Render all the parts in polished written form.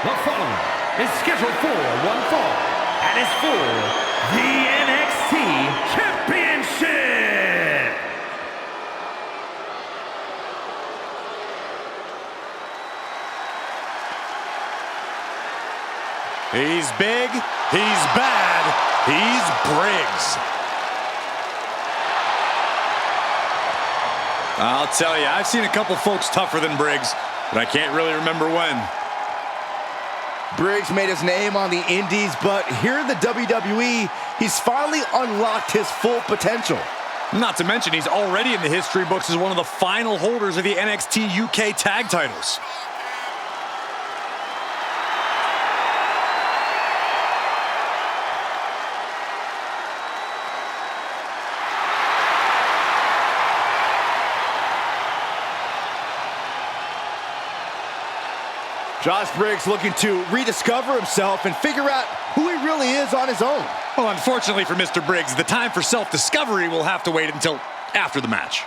The following is scheduled for one fall and is for the NXT Championship. He's big, he's bad, he's Briggs. I'll tell you, I've seen a couple folks tougher than Briggs, but I can't really remember when. Briggs made his name on the indies, but here in the WWE, he's finally unlocked his full potential. Not to mention, he's already in the history books as one of the final holders of the NXT UK tag titles. Josh Briggs looking to rediscover himself and figure out who he really is on his own. Well, unfortunately for Mr. Briggs, the time for self-discovery will have to wait until after the match.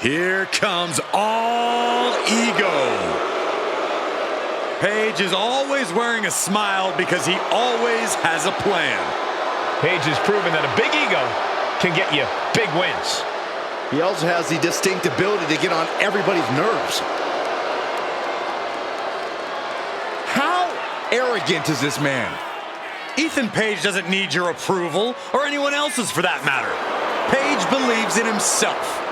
Here comes all ego. Paige is always wearing a smile because he always has a plan. Paige has proven that a big ego can get you big wins. He also has the distinct ability to get on everybody's nerves. How arrogant is this man? Ethan Page doesn't need your approval, or anyone else's for that matter. Page believes in himself.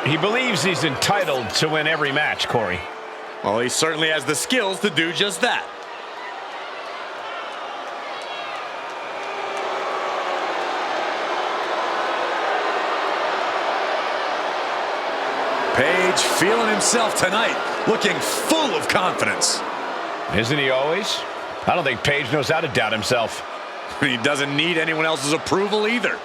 He believes he's entitled to win every match, Corey. Well, he certainly has the skills to do just that. Page feeling himself tonight, looking full of confidence. Isn't he always? I don't think Page knows how to doubt himself. He doesn't need anyone else's approval either.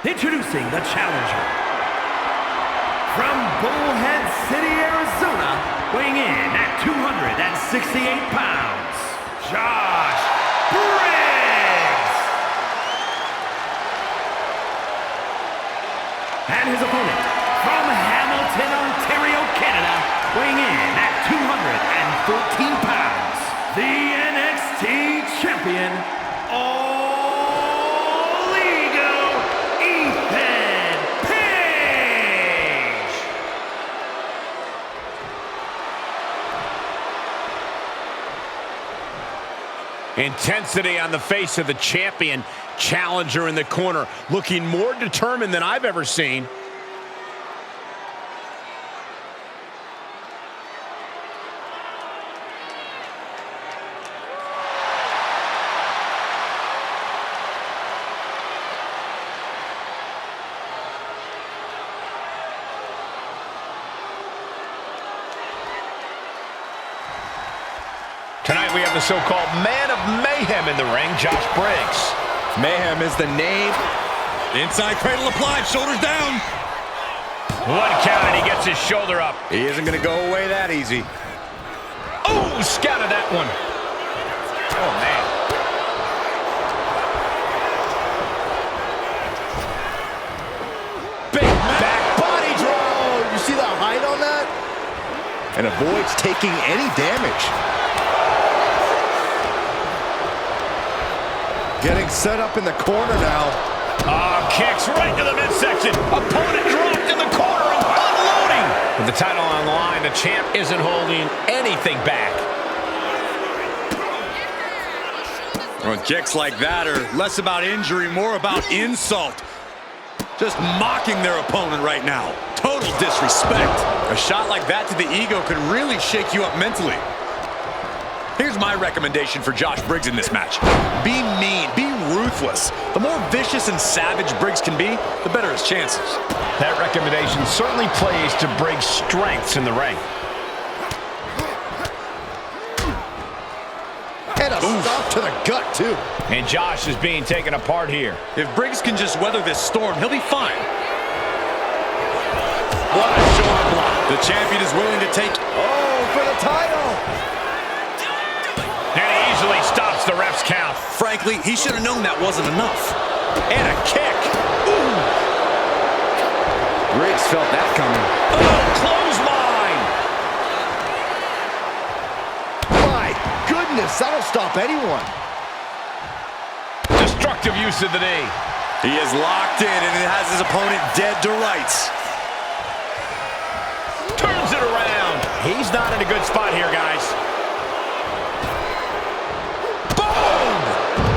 Introducing the challenger. From Bullhead City, Arizona, weighing in at 268 pounds, Josh Briggs! And his opponent, from Hamilton, Ontario, Canada, weighing in at 214 pounds, the NXT Champion, Intensity on the face of the champion. Challenger in the corner, looking more determined than I've ever seen. Tonight we have the so-called Man of Mayhem in the ring, Josh Briggs. Mayhem is the name. Inside cradle applied, shoulders down. One count and he gets his shoulder up. He isn't going to go away that easy. Oh, scouted that one. Oh, man. Big back body drop. You see the height on that? And avoids taking any damage. Getting set up in the corner now. Kicks right to the midsection. Opponent dropped in the corner and unloading. With the title on the line, the champ isn't holding anything back. Well, kicks like that are less about injury, more about insult. Just mocking their opponent right now. Total disrespect. A shot like that to the ego could really shake you up mentally. Here's my recommendation for Josh Briggs in this match. Be mean, be ruthless. The more vicious and savage Briggs can be, the better his chances. That recommendation certainly plays to Briggs' strengths in the ring. And a stop to the gut, too. And Josh is being taken apart here. If Briggs can just weather this storm, he'll be fine. What a shoulder block. The champion is willing to take... Oh, for the title. And he easily stops the ref's count. Frankly, he should have known that wasn't enough. And a kick. Ooh. Briggs felt that coming. Oh, clothesline. My goodness, that'll stop anyone. Destructive use of the knee. He is locked in and it has his opponent dead to rights. Turns it around. He's not in a good spot here, guys. Boom!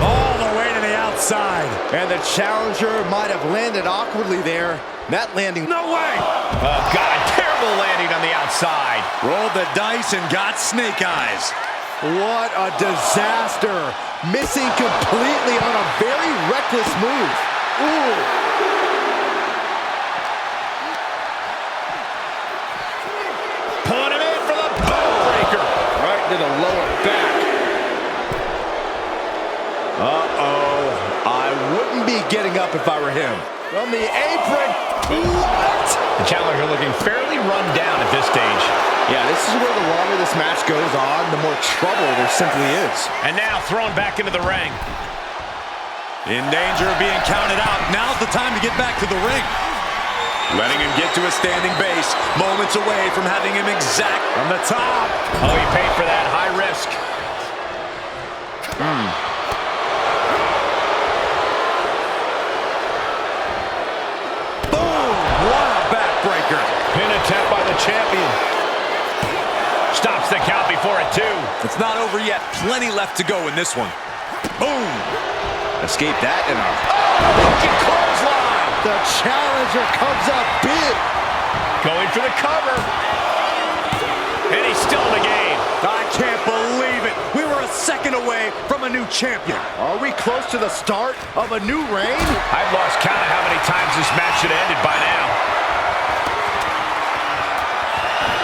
All the way to the outside. And the challenger might have landed awkwardly there. That landing... No way! Oh, God, a terrible landing on the outside. Rolled the dice and got snake eyes. What a disaster. Missing completely on a very reckless move. Ooh. Pulling him in for the backbreaker. Right to the lower back. Uh-oh. I wouldn't be getting up if I were him. From the apron. What? The challenger looking fairly run down at this stage. Yeah, this is where the longer this match goes on, the more trouble there simply is. And now thrown back into the ring. In danger of being counted out. Now's the time to get back to the ring. Letting him get to a standing base. Moments away from having him exact from the top. Oh, he paid for that. High risk. Boom! What a backbreaker. Pin attempt by the champion. Stops the count before it, too. It's not over yet. Plenty left to go in this one. Boom! Escape that and a... Looking clothesline. The challenger comes up big. Going for the cover. And he's still in the game. I can't believe it. We were a second away from a new champion. Are we close to the start of a new reign? I've lost count of how many times this match should have ended by now.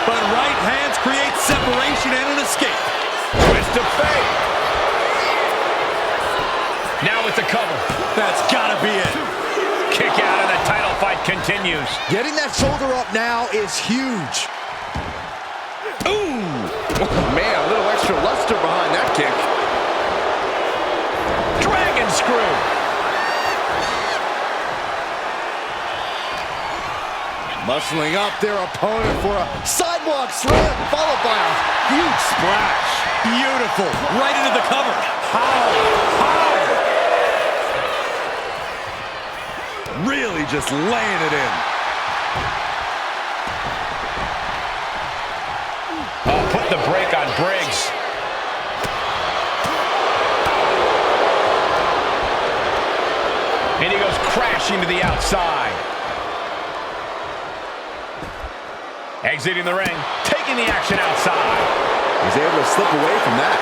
But right hands create separation and an escape. Twist of fate. Now with the cover. That's gotta be it. Kick out and the title fight continues. Getting that shoulder up now is huge. Ooh! Man, a little extra luster behind that kick. Dragon screw. Muscling up their opponent for a sidewalk slam, followed by a huge splash. Beautiful. Right into the cover. How? Really just laying it in. Oh, put the brake on Briggs. And he goes crashing to the outside. Exiting the ring, taking the action outside. He's able to slip away from that.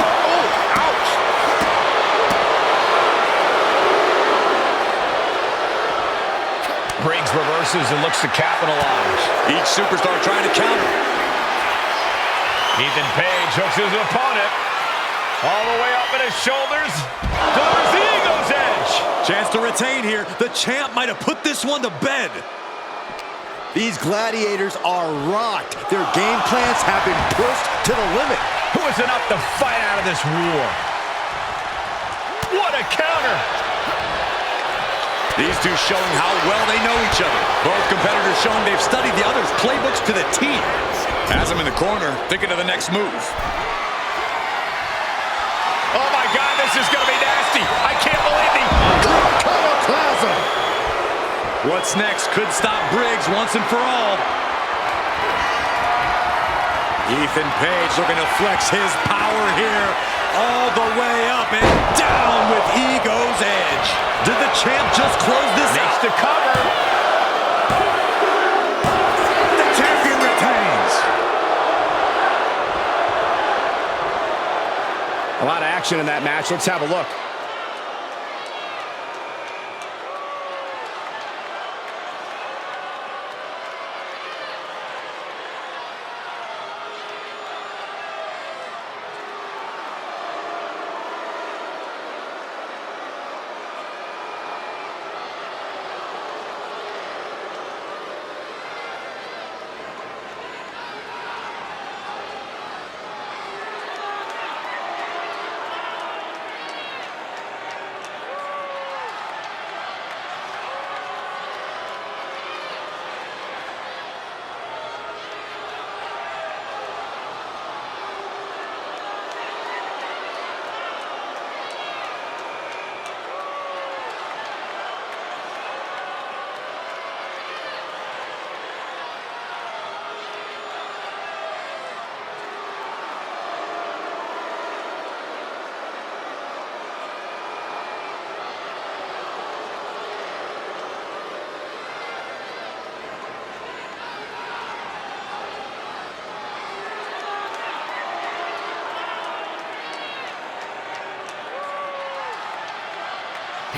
Oh, ouch! Briggs reverses and looks to capitalize. Each superstar trying to counter. Ethan Page hooks his opponent. All the way up at his shoulders. Delivers the Eagle's Edge. Chance to retain here. The champ might have put this one to bed. These gladiators are rocked. Their game plans have been pushed to the limit. Who is enough to fight out of this war? What a counter. These two showing how well they know each other. Both competitors showing they've studied the other's playbooks to the T. Has him in the corner, thinking of the next move. Oh my God, this is going to be nasty. I can't believe the Iconoclasm. What's next could stop Briggs once and for all. Ethan Page looking to flex his power here. All the way up and down with Ego's Edge. Did the champ just close this out? Makes the cover. The champion retains. A lot of action in that match. Let's have a look.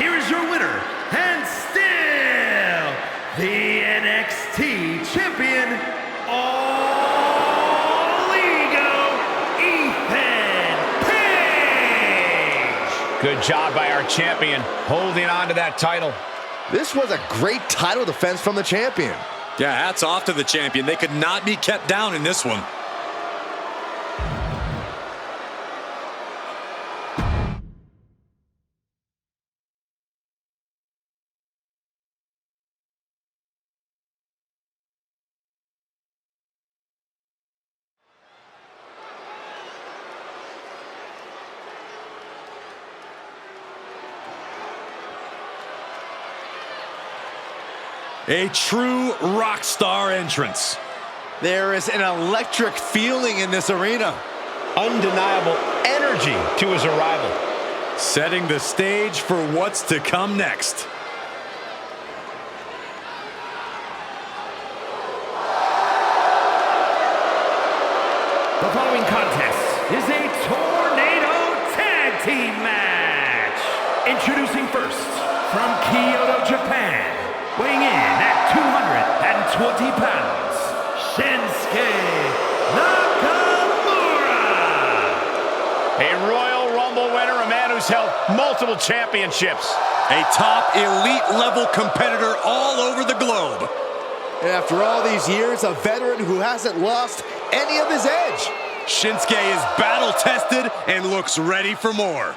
here is your winner, and still the NXT Champion, All Ego, Ethan Page! Good job by our champion, holding on to that title. This was a great title defense from the champion. Yeah, hats off to the champion. They could not be kept down in this one. A true rock star entrance. There is an electric feeling in this arena. Undeniable energy to his arrival. Setting the stage for what's to come next. The following contest is a Tornado Tag Team match. Introducing first, from Kyoto, Japan, weighing in at 220 pounds, Shinsuke Nakamura. A Royal Rumble winner, a man who's held multiple championships. A top elite level competitor all over the globe. And after all these years, a veteran who hasn't lost any of his edge. Shinsuke is battle tested and looks ready for more.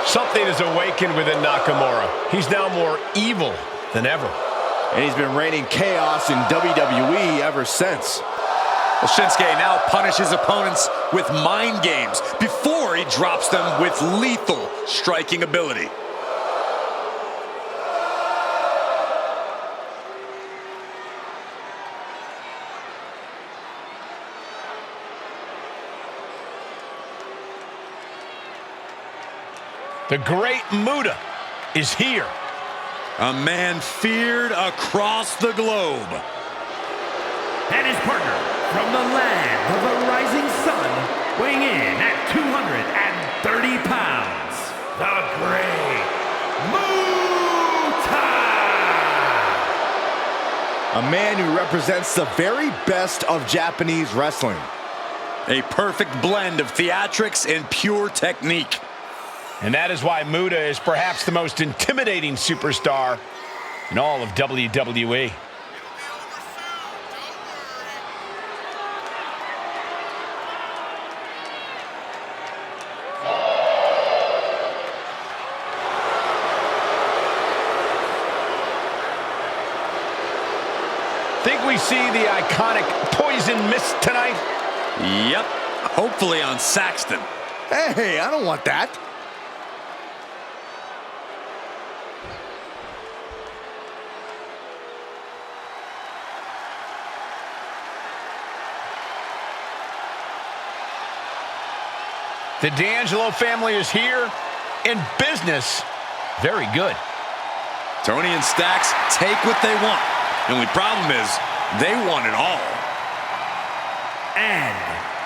Something has awakened within Nakamura. He's now more evil than ever. And he's been reigning chaos in WWE ever since. Well, Shinsuke now punishes opponents with mind games before he drops them with lethal striking ability. The great Muta is here. A man feared across the globe. And his partner, from the land of the rising sun, weighing in at 230 pounds, the great Muta! A man who represents the very best of Japanese wrestling. A perfect blend of theatrics and pure technique. And that is why Muta is perhaps the most intimidating superstar in all of WWE. Think we see the iconic Poison Mist tonight? Yep, hopefully on Saxton. Hey, I don't want that. The D'Angelo family is here in business. Very good. Tony and Stacks take what they want. The only problem is they want it all. And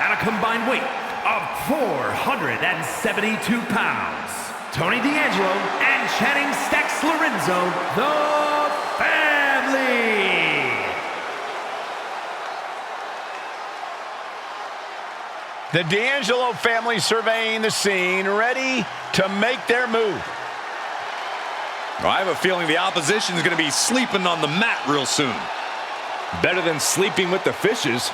at a combined weight of 472 pounds, Tony D'Angelo and Channing Stacks Lorenzo, the family. The D'Angelo family surveying the scene, ready to make their move. Well, I have a feeling the opposition is going to be sleeping on the mat real soon. Better than sleeping with the fishes.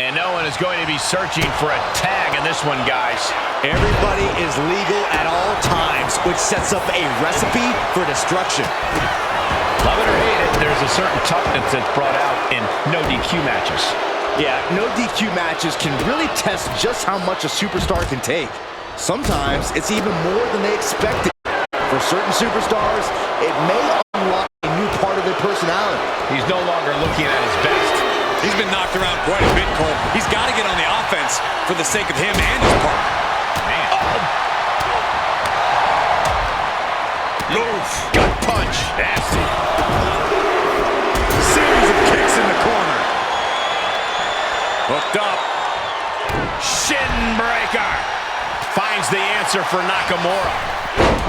And no one is going to be searching for a tag in this one, guys. Everybody is legal at all times, which sets up a recipe for destruction. Love it or hate it, there's a certain toughness that's brought out in no DQ matches. Yeah, no DQ matches can really test just how much a superstar can take. Sometimes it's even more than they expected. For certain superstars, it may unlock a new part of their personality. He's no longer looking at his best. He's been knocked around quite a bit, Cole. He's got to get on the offense for the sake of him and his partner. Man. Oof. Gut punch. Nasty. Series of kicks in the corner. Hooked up. Shin breaker. Finds the answer for Nakamura.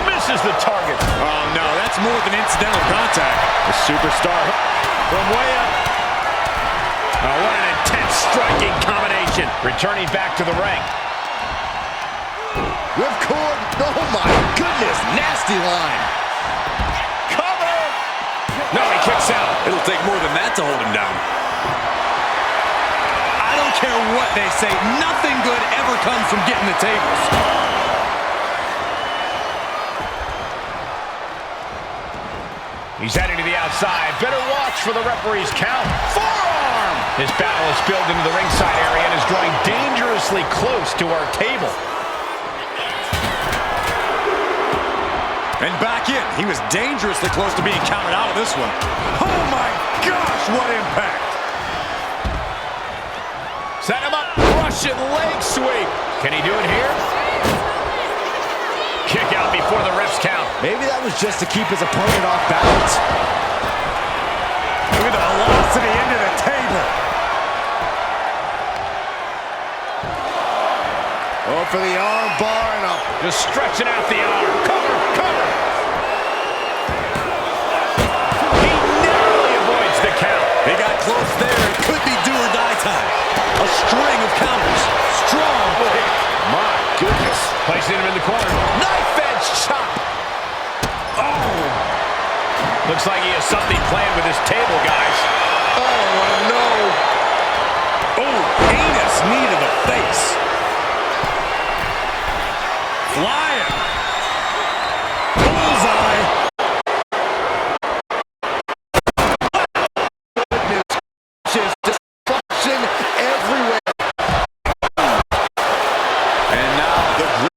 Misses the target. Oh, no, that's more than incidental contact. The superstar From way up. Oh, what an intense striking combination. Returning back to the ring. Ripcord. Oh my goodness, nasty line. Cover. No, he kicks out. It'll take more than that to hold him down. I don't care what they say. Nothing good ever comes from getting the tables. He's heading to the outside. Better watch for the referee's count. Forearm! This battle is spilled into the ringside area and is drawing dangerously close to our table. And back in. He was dangerously close to being counted out of this one. Oh my gosh, what impact! Set him up. Russian leg sweep. Can he do it here? Kick out before the ref's count. Maybe that was just to keep his opponent off balance. Look at the velocity into the table. Oh, for the arm bar and up. Just stretching out the arm. Cover, cover. He narrowly avoids the count. They got close there. It could be do or die time. A string of counters. Strong kick. My goodness. Placing him in the corner. Knife edge chop. Oh. Looks like he has something planned with his table, guys. Oh, no. Oh, heinous knee to the face. Flying. Bullseye. Just destruction everywhere. And now the group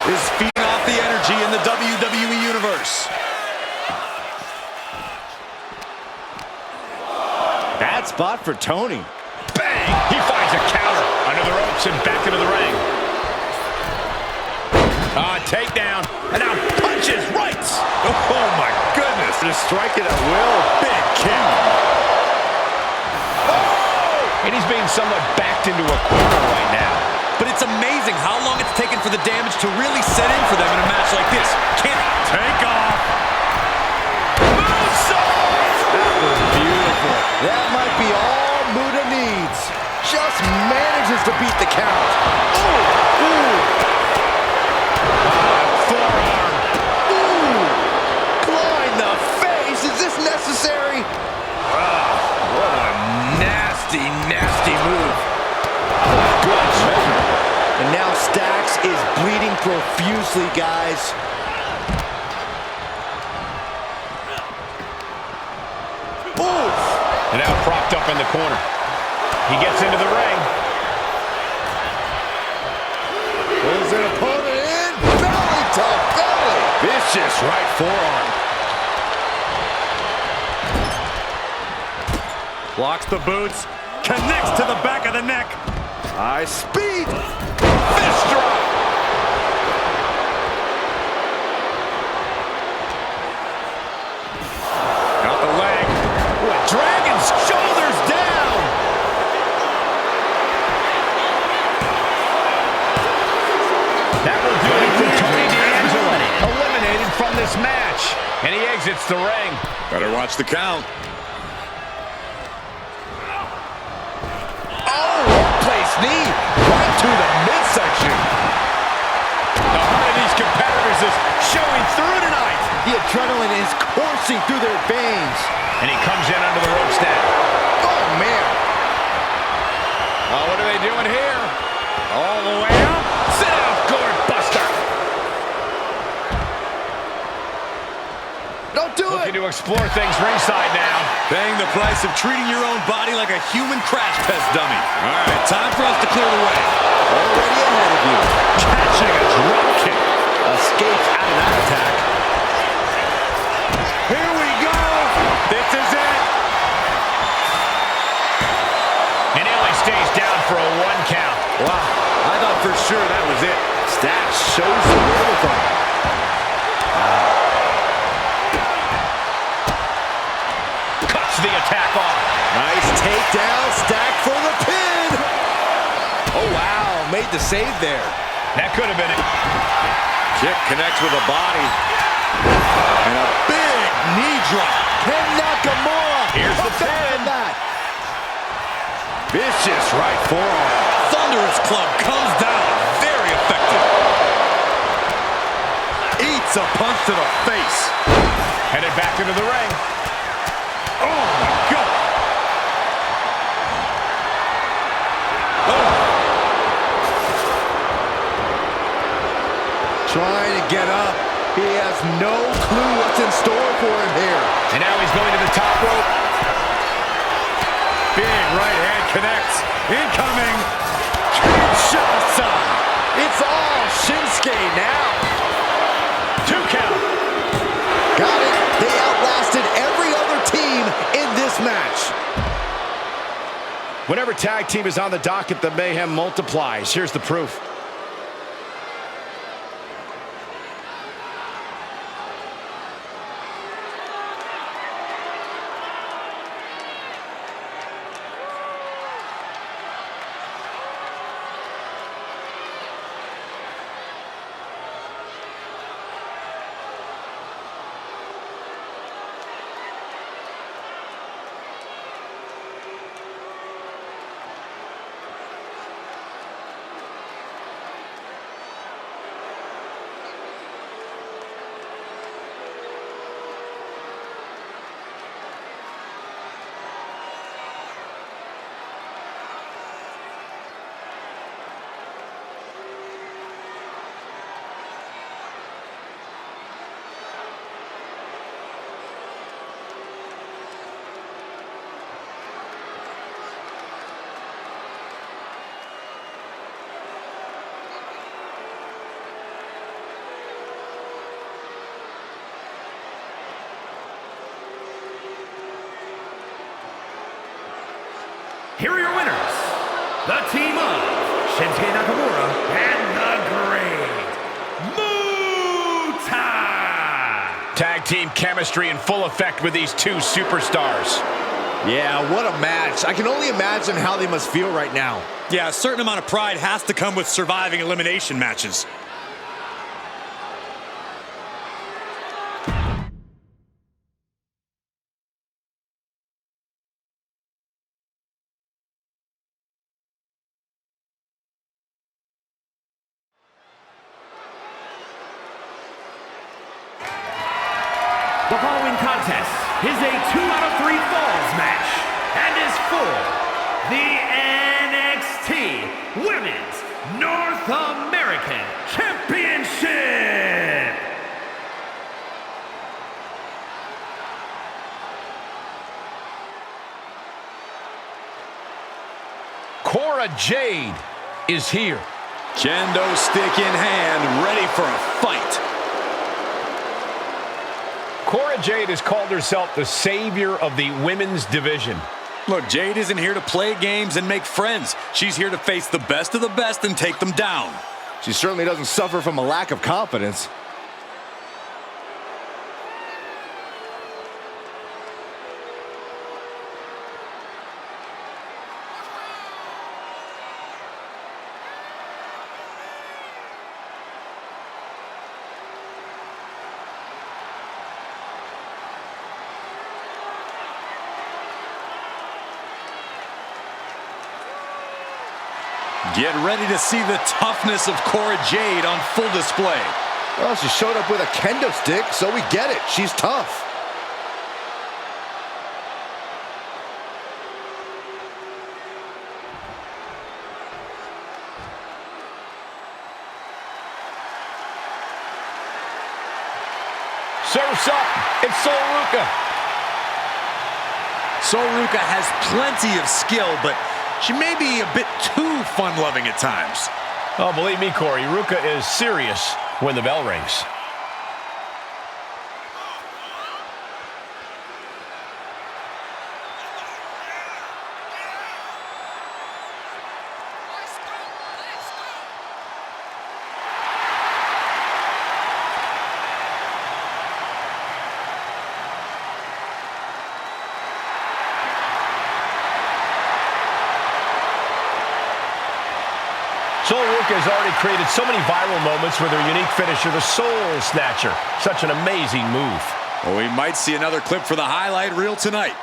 is feeding off the energy in the WWE Universe. Bad spot for Tony. Bang! He finds a counter under the ropes and back into the ring. Takedown. And now punches rights. Oh my goodness. Just striking at will. Big kick. Oh! And he's being somewhat backed into a corner right now. But it's amazing how long it's taken for the damage to really set in for them in a match like this. Can't take off. Moonsault! That was beautiful. That might be all Muda needs. Just manages to beat the count. Ooh! Ooh! Forearm. Ooh! Claw in the face. Is this necessary? What a nasty, nasty move. Good measure. And now Stacks is bleeding profusely, guys. Oof! And now propped up in the corner. He gets into the ring. Pulls an opponent in. Belly to belly. Vicious right forearm. Blocks the boots. Connects to the back of the neck. High speed. Fist drop. Got the leg. Dragon's shoulders down. That will do it for Tony D'Angelo. Eliminated from this match. And he exits the ring. Better watch the count. Oh, well-placed knee right to the midsection. The heart of these competitors is showing through tonight. The adrenaline is coursing through their veins. And he comes in under the ropes now. Oh, man. Oh, what are they doing here? All the way up. Sit out, gourd buster. Don't do Looking it! to explore things ringside now. Paying the price of treating your own body like a human crash test dummy. All right, time for us to clear the way. Already ahead of you. Catching a drop kick. Escapes out of that attack. Here we go. This is it. And he only stays down for a 1 count. Wow, I thought for sure that was it. Stack shows the wherewithal. Cuts the attack off. Nice takedown. Stack for the pin. Oh, wow. Made the save there. That could have been it. Kick connects with a body. And a big knee drop. Ken Nakamura. Here's the Look out pin. for that. Vicious right forearm. Thunderous club comes down. Very effective. Eats a punch to the face. Headed back into the ring. Oh, my God. Oh. Trying to get up. He has no clue what's in store for him here. And now he's going to the top rope. Big right hand connects. Incoming. Kinshasa. It's all Shinsuke now. 2 count. Got it. They outlasted every other team in this match. Whenever tag team is on the docket, the mayhem multiplies. Here's the proof. Here are your winners, the team of Shinsuke Nakamura and the Great Muta. Tag team chemistry in full effect with these 2 superstars. Yeah, what a match. I can only imagine how they must feel right now. Yeah, a certain amount of pride has to come with surviving elimination matches. The following contest is a 2 out of 3 falls match and is for the NXT Women's North American Championship. Cora Jade is here. Kendo stick in hand, ready for a fight. Cora Jade has called herself the savior of the women's division. Look, Jade isn't here to play games and make friends. She's here to face the best of the best and take them down. She certainly doesn't suffer from a lack of confidence. Get ready to see the toughness of Cora Jade on full display. Well, she showed up with a kendo stick, so we get it. She's tough. Surf's up. It's Sol Ruca. Sol Ruca has plenty of skill, but she may be a bit too fun-loving at times. Oh, believe me, Corey, Ruca is serious when the bell rings. Sol Ruca has already created so many viral moments with her unique finisher, the Soul Snatcher. Such an amazing move. Well, we might see another clip for the highlight reel tonight.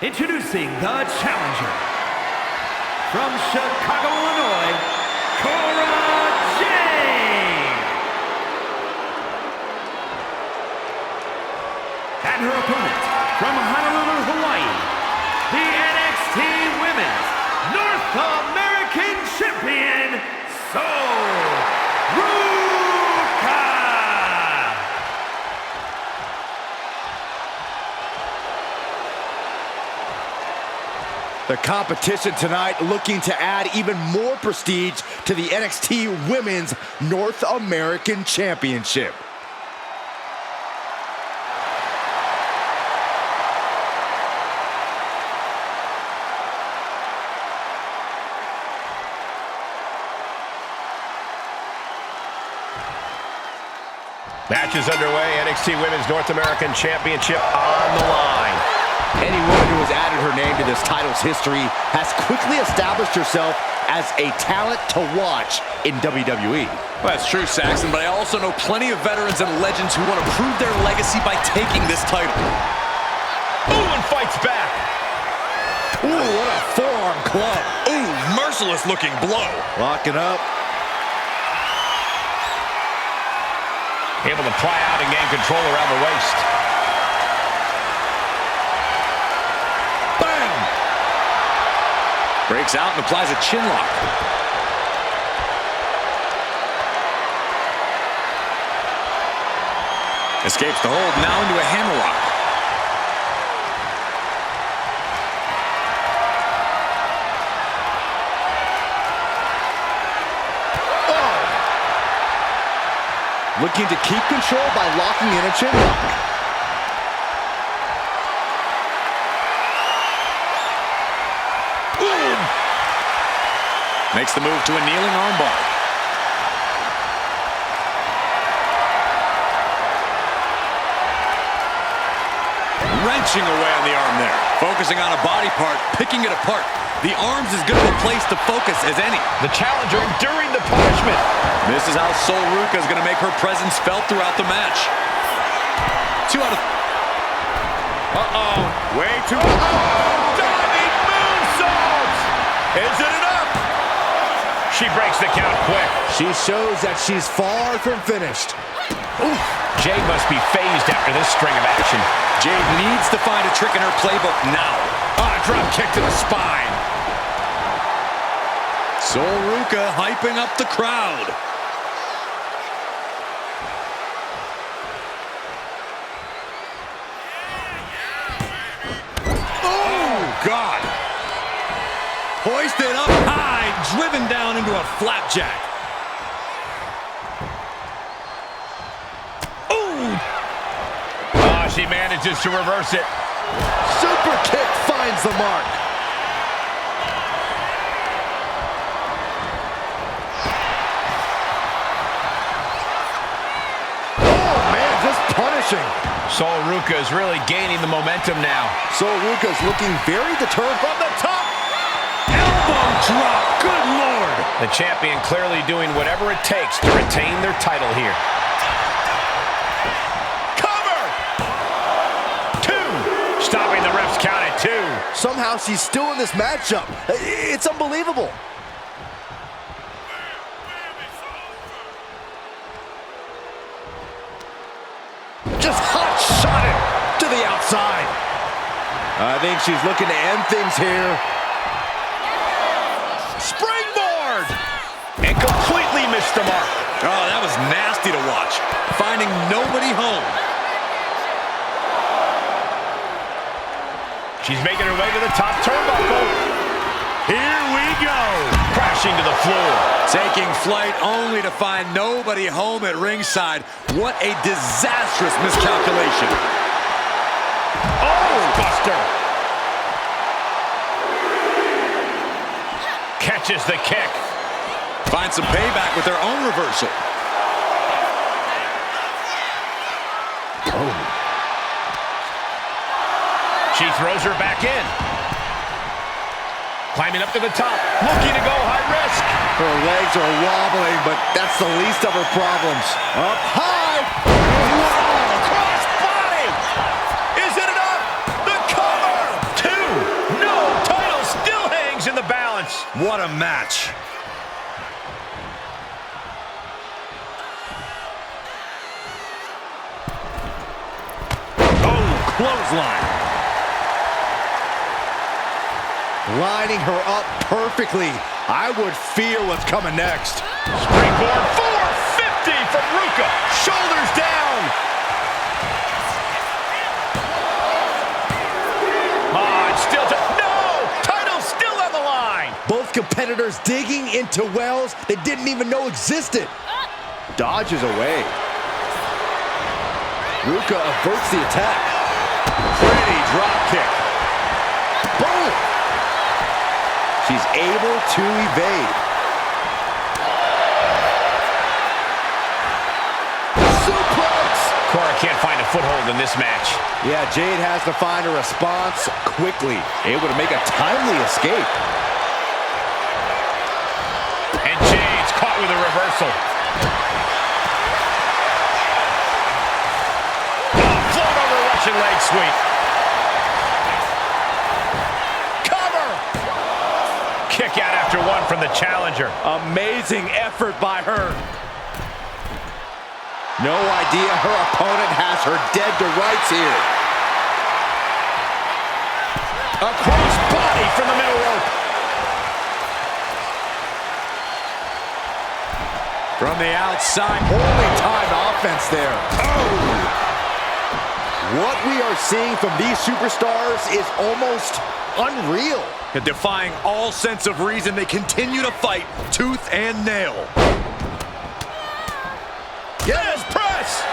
Introducing the challenger from Chicago, Illinois, Cora Jade. And her opponent from Honolulu, Hawaii, the NXT Women's North American Champion, Sol Ruca. The competition tonight looking to add even more prestige to the NXT Women's North American Championship. Match is underway. NXT Women's North American Championship on the line. Any woman who has added her name to this title's history has quickly established herself as a talent to watch in WWE. Well, that's true, Saxton, but I also know plenty of veterans and legends who want to prove their legacy by taking this title. Ooh, and fights back. Ooh, what a forearm club. Ooh, merciless looking blow. Locking up. Able to pry out and gain control around the waist. Breaks out and applies a chin lock. Escapes the hold, now into a hammerlock. Oh. Looking to keep control by locking in a chin lock. Makes the move to a kneeling armbar. Wrenching away on the arm there. Focusing on a body part, picking it apart. The arm's as good of a place to focus as any. The challenger enduring the punishment. This is how Sol Ruca is going to make her presence felt throughout the match. 2 out of... Way too... Diving moonsault! Is it enough? She breaks the count quick. She shows that she's far from finished. Oof. Jade must be phased after this string of action. Jade needs to find a trick in her playbook now. Drop kick to the spine. Sol Ruca hyping up the crowd. Oh, God. Hoisted up high, driven down into a flapjack. Ooh! She manages to reverse it. Super kick finds the mark. Oh, man, just punishing. Sol Ruca is really gaining the momentum now. Sol Ruca's looking very determined from the top. Elbow drop, good Lord. The champion clearly doing whatever it takes to retain their title here. Cover! 2. Stopping the ref's count at 2. Somehow she's still in this matchup. It's unbelievable. I think she's looking to end things here. Springboard! And completely missed the mark. Oh, that was nasty to watch. Finding nobody home. She's making her way to the top turnbuckle. Here we go. Crashing to the floor. Taking flight only to find nobody home at ringside. What a disastrous miscalculation. Oh, Buster. Catches the kick. Find some payback with their own reversal. Oh. She throws her back in. Climbing up to the top. Looking to go high risk. Her legs are wobbling, but that's the least of her problems. Up high. Wow, cross body. Is it enough? The cover. 2. No, title still hangs in the balance. What a match. Oh, clothesline. Lining her up perfectly. I would fear what's coming next. Springboard 450 from Ruka. Shoulders down. It's still no! Title's still on the line. Both competitors digging into wells they didn't even know existed. Dodges away. Ruka averts the attack. Pretty drop kick. Boom! She's able to evade. Suplex! Cora can't find a foothold in this match. Yeah, Jade has to find a response quickly, able to make a timely escape. And Jade's caught with a reversal. Float over Russian leg sweep. Cover! Kick out after 1 from the challenger. Amazing effort by her. No idea her opponent has her dead to rights here. A cross body from the middle rope. From the outside. Holy time offense there. Oh! What we are seeing from these superstars is almost unreal. Defying all sense of reason, they continue to fight tooth and nail. Yes, press!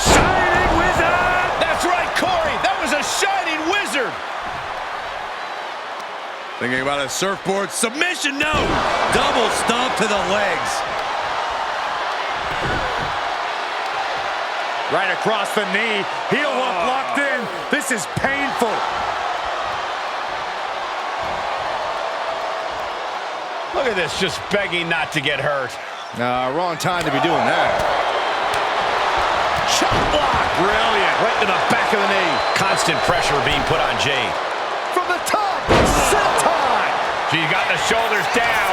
Shining Wizard! That's right, Corey. That was a Shining Wizard. Thinking about a surfboard submission, no! Double stomp to the legs. Right across the knee. Heel hook locked in. This is painful. Look at this, just begging not to get hurt. Wrong time to be doing that. Chop block! Brilliant. Right to the back of the knee. Constant pressure being put on Jade. From the top, senton! She got the shoulders down.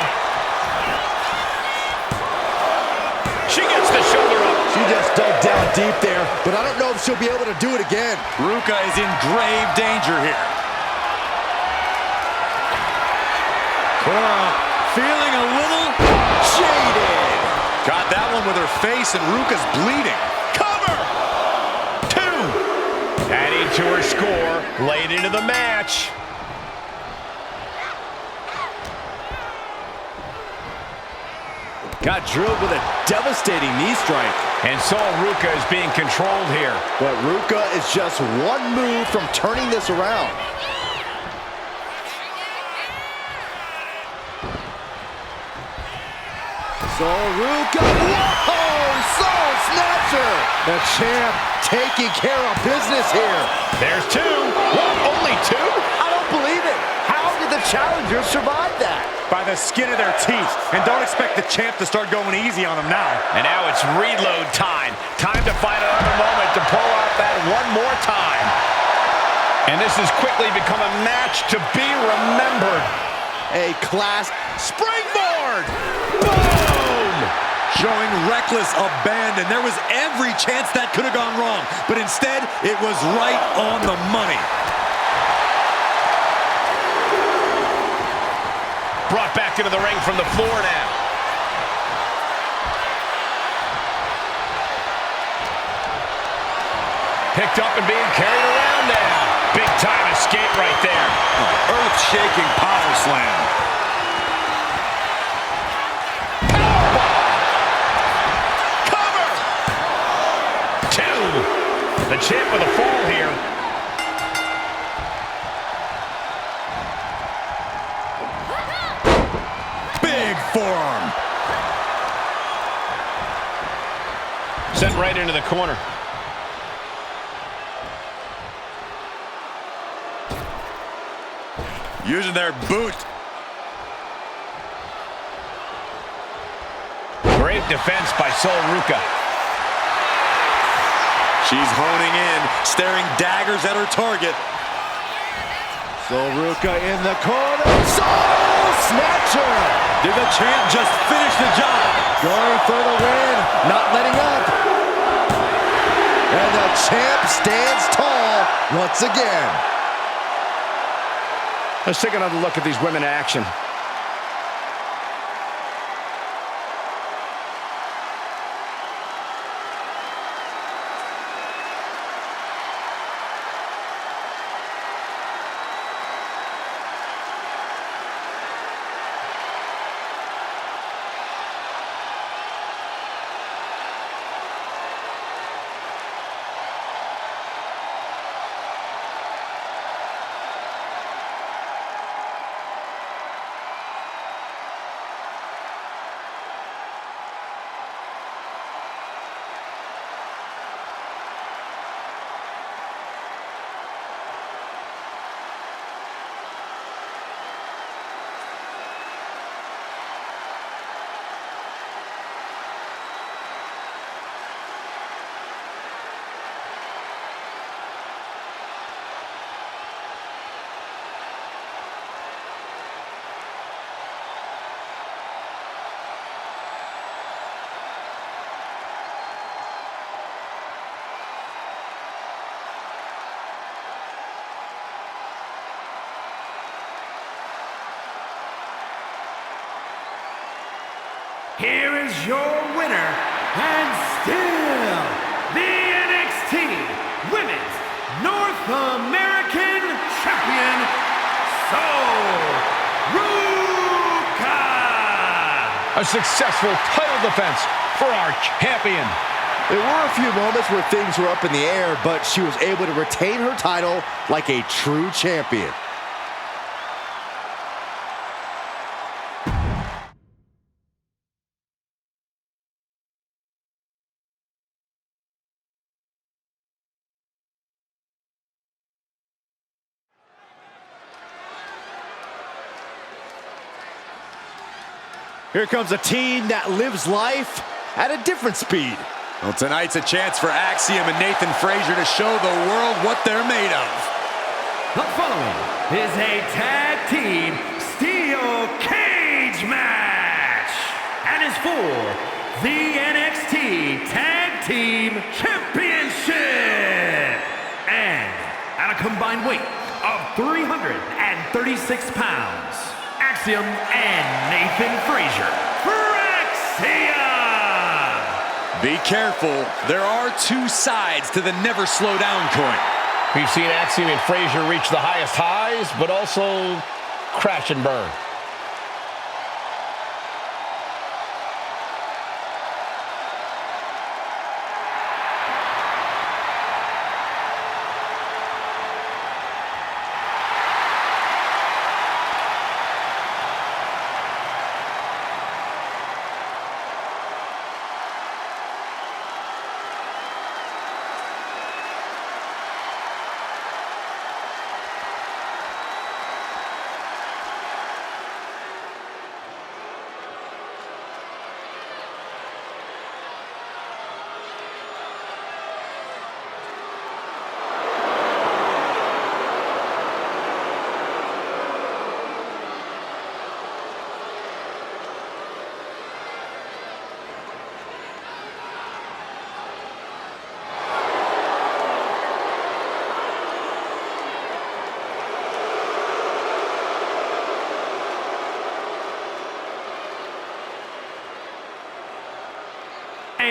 She gets the shoulder up. She just dug down deep there, but I don't know if she'll be able to do it again. Ruka is in grave danger here. Cora feeling a little Jaded! got that one with her face, and Ruka's bleeding. Cover! 2. Adding to her score, late into the match. Got drilled with a devastating knee strike. And so Ruka is being controlled here. But Ruka is just one move from turning this around. So Ruka, whoa, soul snatcher! The champ taking care of business here. There's 2. What, only 2? I don't believe it. How did the challenger survive that? By the skin of their teeth. And don't expect the champ to start going easy on them now. And now it's reload time. Time to find another moment to pull out that one more time. And this has quickly become a match to be remembered. A class Springboard! Boom! showing reckless abandon. There was every chance that could have gone wrong, but instead, it was right on the money. Brought back into the ring from the floor now. Picked up and being carried around now. Big time escape right there. Earth-shaking power slam. Cover! 2. The champ with a fall here. Big forearm. Sent right into the corner. Using their boot. Great defense by Sol Ruca. She's honing in, staring daggers at her target. Sol Ruca in the corner. Soul Snatcher! Did the champ just finish the job? Going for the win, not letting up. And the champ stands tall once again. Let's take another look at these women in action. Here is your winner, and still the NXT Women's North American Champion, Sol Ruca. A successful title defense for our champion. There were a few moments where things were up in the air, but she was able to retain her title like a true champion. Here comes a team that lives life at a different speed. Well, tonight's a chance for Axiom and Nathan Frazier to show the world what they're made of. The following is a tag team steel cage match and is for the NXT Tag Team Championship. And at a combined weight of 336 pounds, Axiom and Nathan Frazier for Axiom. Be careful. There are two sides to the never slow down coin. We've seen Axiom and Frazier reach the highest highs, but also crash and burn.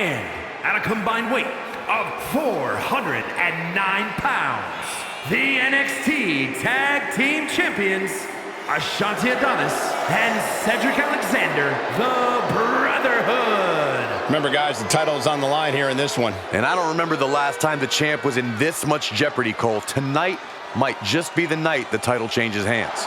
And at a combined weight of 409 pounds, the NXT Tag Team Champions, Ashanti Adonis and Cedric Alexander, the Brotherhood. Remember, guys, the title is on the line here in this one. And I don't remember the last time the champ was in this much jeopardy, Cole. Tonight might just be the night the title changes hands.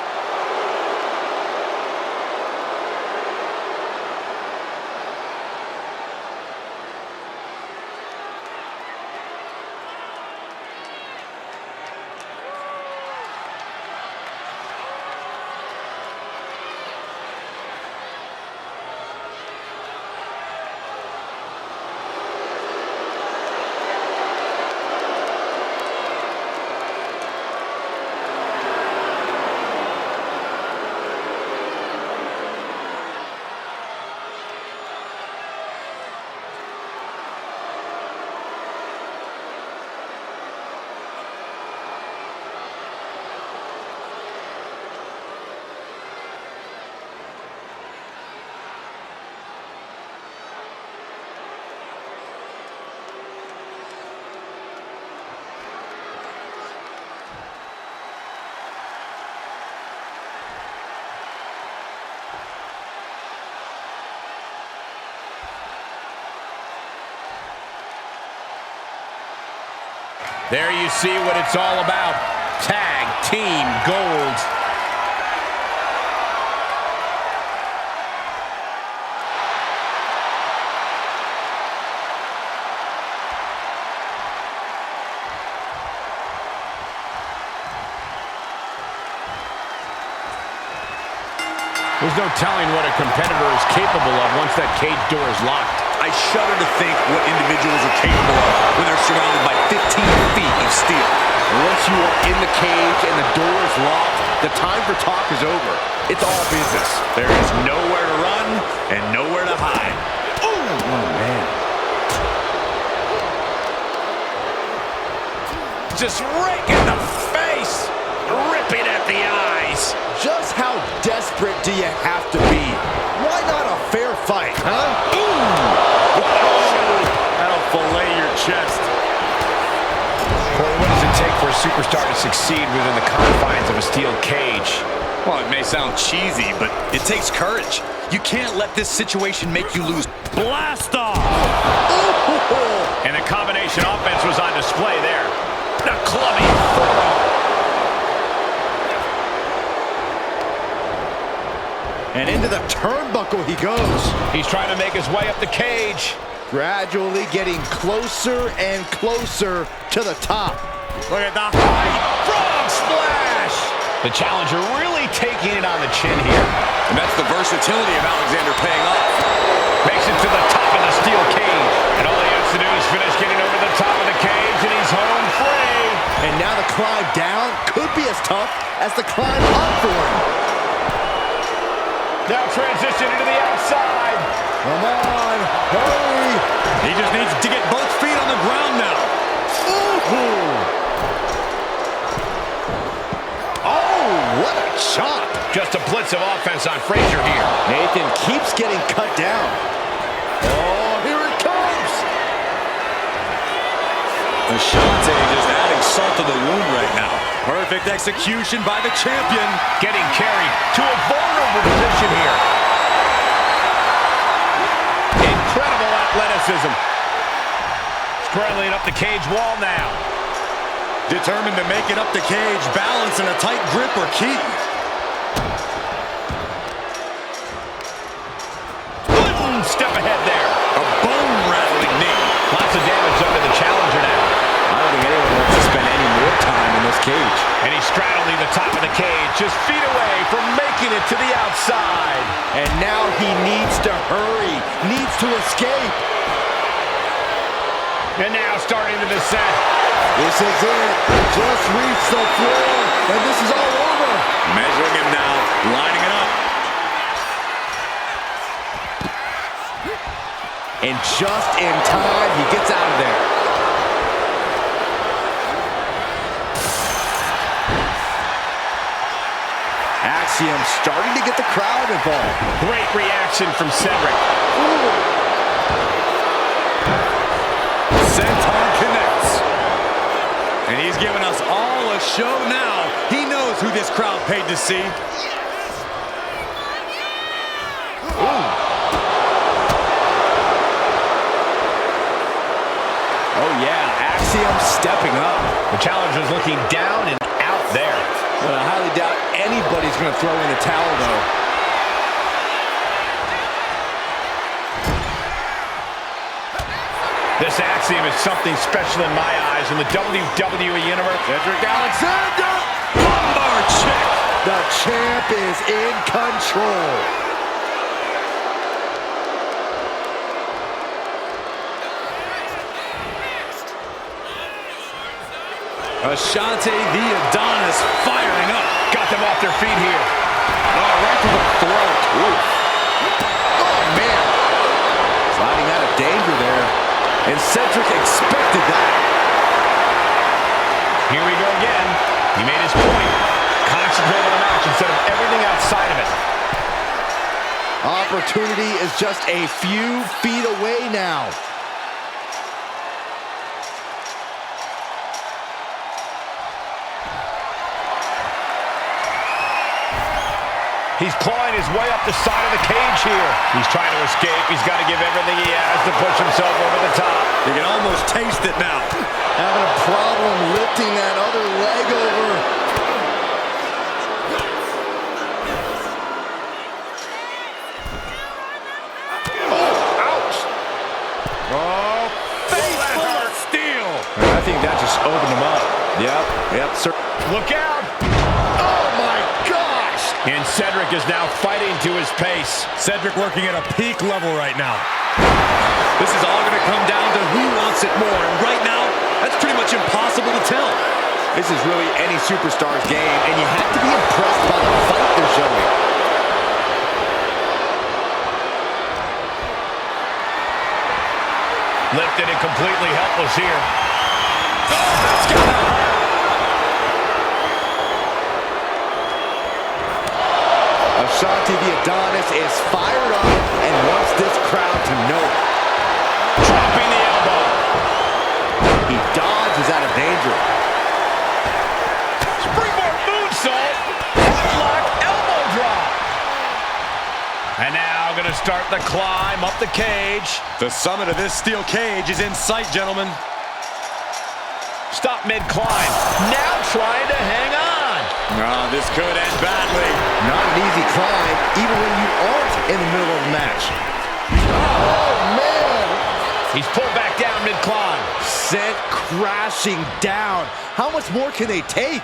There you see what it's all about. Tag Team Gold. There's no telling what a competitor is capable of once that cage door is locked. I shudder to think what individuals are capable of when they're surrounded by 15 feet of steel. Once you are in the cage and the door is locked, the time for talk is over. It's all business. There is nowhere to run and nowhere to hide. Oh, man. Just right in the face, ripping at the eyes. Just how desperate do you have to be? Why not a fair fight, huh? Ooh! That'll fillet your chest. Corey, what does it take for a superstar to succeed within the confines of a steel cage? Well, it may sound cheesy, but it takes courage. You can't let this situation make you lose. Blast off! And the combination offense was on display there. The clubbing forearm. And into the turnbuckle he goes. He's trying to make his way up the cage. Gradually getting closer and closer to the top. Look at the height. Frog splash! The challenger really taking it on the chin here. And that's the versatility of Alexander paying off. Makes it to the top of the steel cage. And all he has to do is finish getting over the top of the cage, and he's home free. And now the climb down could be as tough as the climb up for him. Now transition into the outside. Come on, hurry. He just needs to get both feet on the ground now. Ooh. Oh, what a chop. Just a blitz of offense on Frazier here. Nathan keeps getting cut down. Oh, here it comes. Ashanti just adding salt to the wound right now. Perfect execution by the champion. Getting carried to a vulnerable position here. Incredible athleticism. Scrambling up the cage wall now. Determined to make it up the cage, balance and a tight grip are key. One step ahead there. A bone-rattling knee. Lots of damage done to the challenger now. I don't think anyone wants to spend any more time in this cage. And he's straddling the top of the cage, just feet away from making it to the outside. And now he needs to hurry, needs to escape. And now starting to descend. This is it. Just reached the floor, and this is all over. Measuring him now, lining it up. And just in time, he gets out of there. Axiom starting to get the crowd involved. Great reaction from Cedric. Ooh. Senton connects. And he's giving us all a show now. He knows who this crowd paid to see. Oh yeah, Axiom stepping up. The challenger's looking down and out there. Well, I highly doubt anybody's going to throw in the towel, though. This Axiom is something special in my eyes in the WWE Universe. Cedric Alexander! Lumbar check. The champ is in control. Ashante the Adonis firing up. Got them off their feet here. Oh, right to the throat. Ooh. Oh, man. Sliding out of danger there. And Cedric expected that. Here we go again. He made his point. Concentrate on the match instead of everything outside of it. Opportunity is just a few feet away now. He's clawing his way up the side of the cage here. He's trying to escape. He's got to give everything he has to push himself over the top. You can almost taste it now. Having a problem lifting that other leg over. Oh, ouch. Oh, face full of steel. I think that just opened him up. Yep, sir. Look out. Oh, my gosh. And Cedric is now fighting to his pace. Cedric working at a peak level right now. This is all going to come down to who wants it more. And right now, that's pretty much impossible to tell. This is really any superstar's game, and you have to be impressed by the fight they're showing. Lifted and completely helpless here. Oh, that's got to hurt. Ashante the Adonis is fired up and wants this crowd to know it. Dropping the elbow. He dodges out of danger. Springboard moonsault. Headlock elbow drop. And now going to start the climb up the cage. The summit of this steel cage is in sight, gentlemen. Stop mid-climb. Now trying to hang on. Ah, this could end badly. Not an easy climb, even when you aren't in the middle of the match. Oh, man! He's pulled back down mid-climb. Sent crashing down. How much more can they take?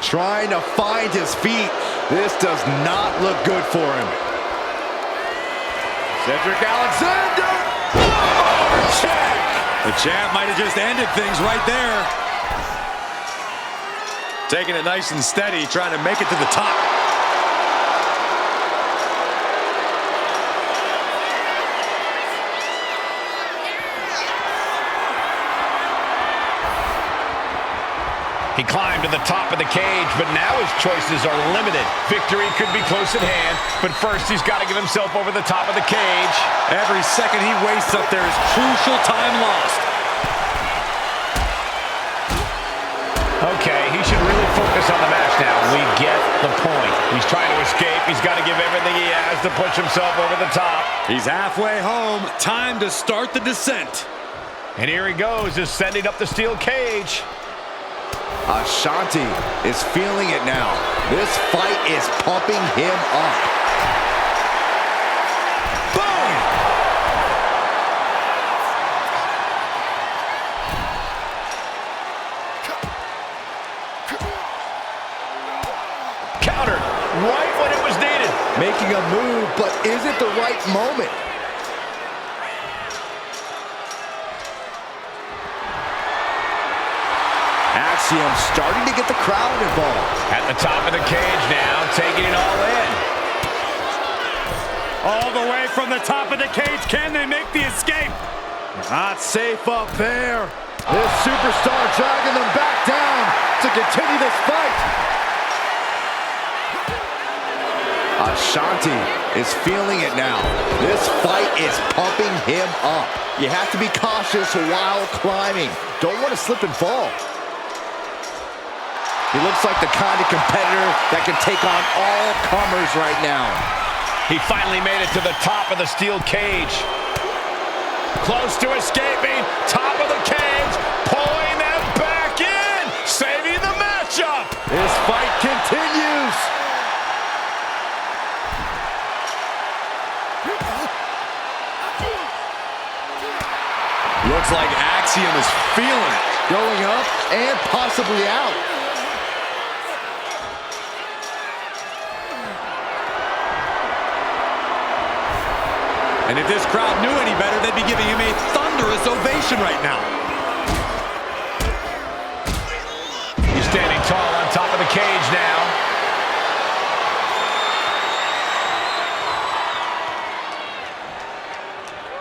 Trying to find his feet. This does not look good for him. Cedric Alexander! Oh, check! The champ might have just ended things right there. Taking it nice and steady, trying to make it to the top. He climbed to the top of the cage, but now his choices are limited. Victory could be close at hand, but first he's got to get himself over the top of the cage. Every second he wastes up there is crucial time lost. Okay, he should really focus on the match now. We get the point. He's trying to escape. He's got to give everything he has to push himself over the top. He's halfway home. Time to start the descent. And here he goes, ascending up the steel cage. Ashante is feeling it now. This fight is pumping him up. Boom! Countered right when it was needed. Making a move, but is it the right moment? Axiom starting to get the crowd involved. At the top of the cage now, taking it all in. All the way from the top of the cage. Can they make the escape? Not safe up there. This superstar dragging them back down to continue this fight. Shanti is feeling it now. This fight is pumping him up. You have to be cautious while climbing. Don't want to slip and fall. He looks like the kind of competitor that can take on all comers right now. He finally made it to the top of the steel cage. Close to escaping. Top of the cage. Pulling them back in. Saving the matchup. This fight continues. Looks like Axiom is feeling it. Going up and possibly out. And if this crowd knew any better, they'd be giving him a thunderous ovation right now. He's standing tall on top of the cage now.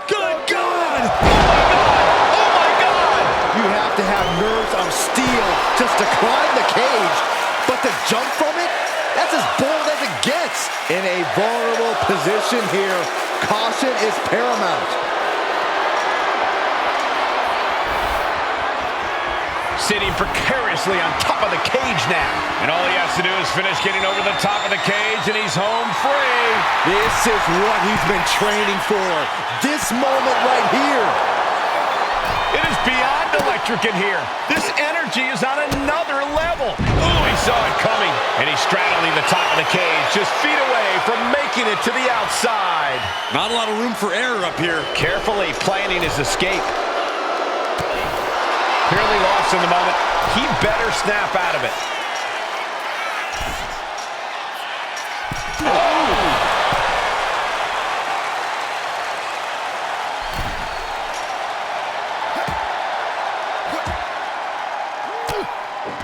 Good God! Oh my God! You have to have nerves of steel just to climb the cage, but to jump from it, that's as bold as it gets. In a vulnerable position here, caution is paramount. Sitting precariously on top of the cage now. And all he has to do is finish getting over the top of the cage, and he's home free. This is what he's been training for. This moment right here. It is beyond electric in here. This energy is on another level. Ooh, he saw it coming. And he's straddling the top of the cage, just feet away from making it to the outside. Not a lot of room for error up here. Carefully planning his escape. Clearly lost in the moment. He better snap out of it.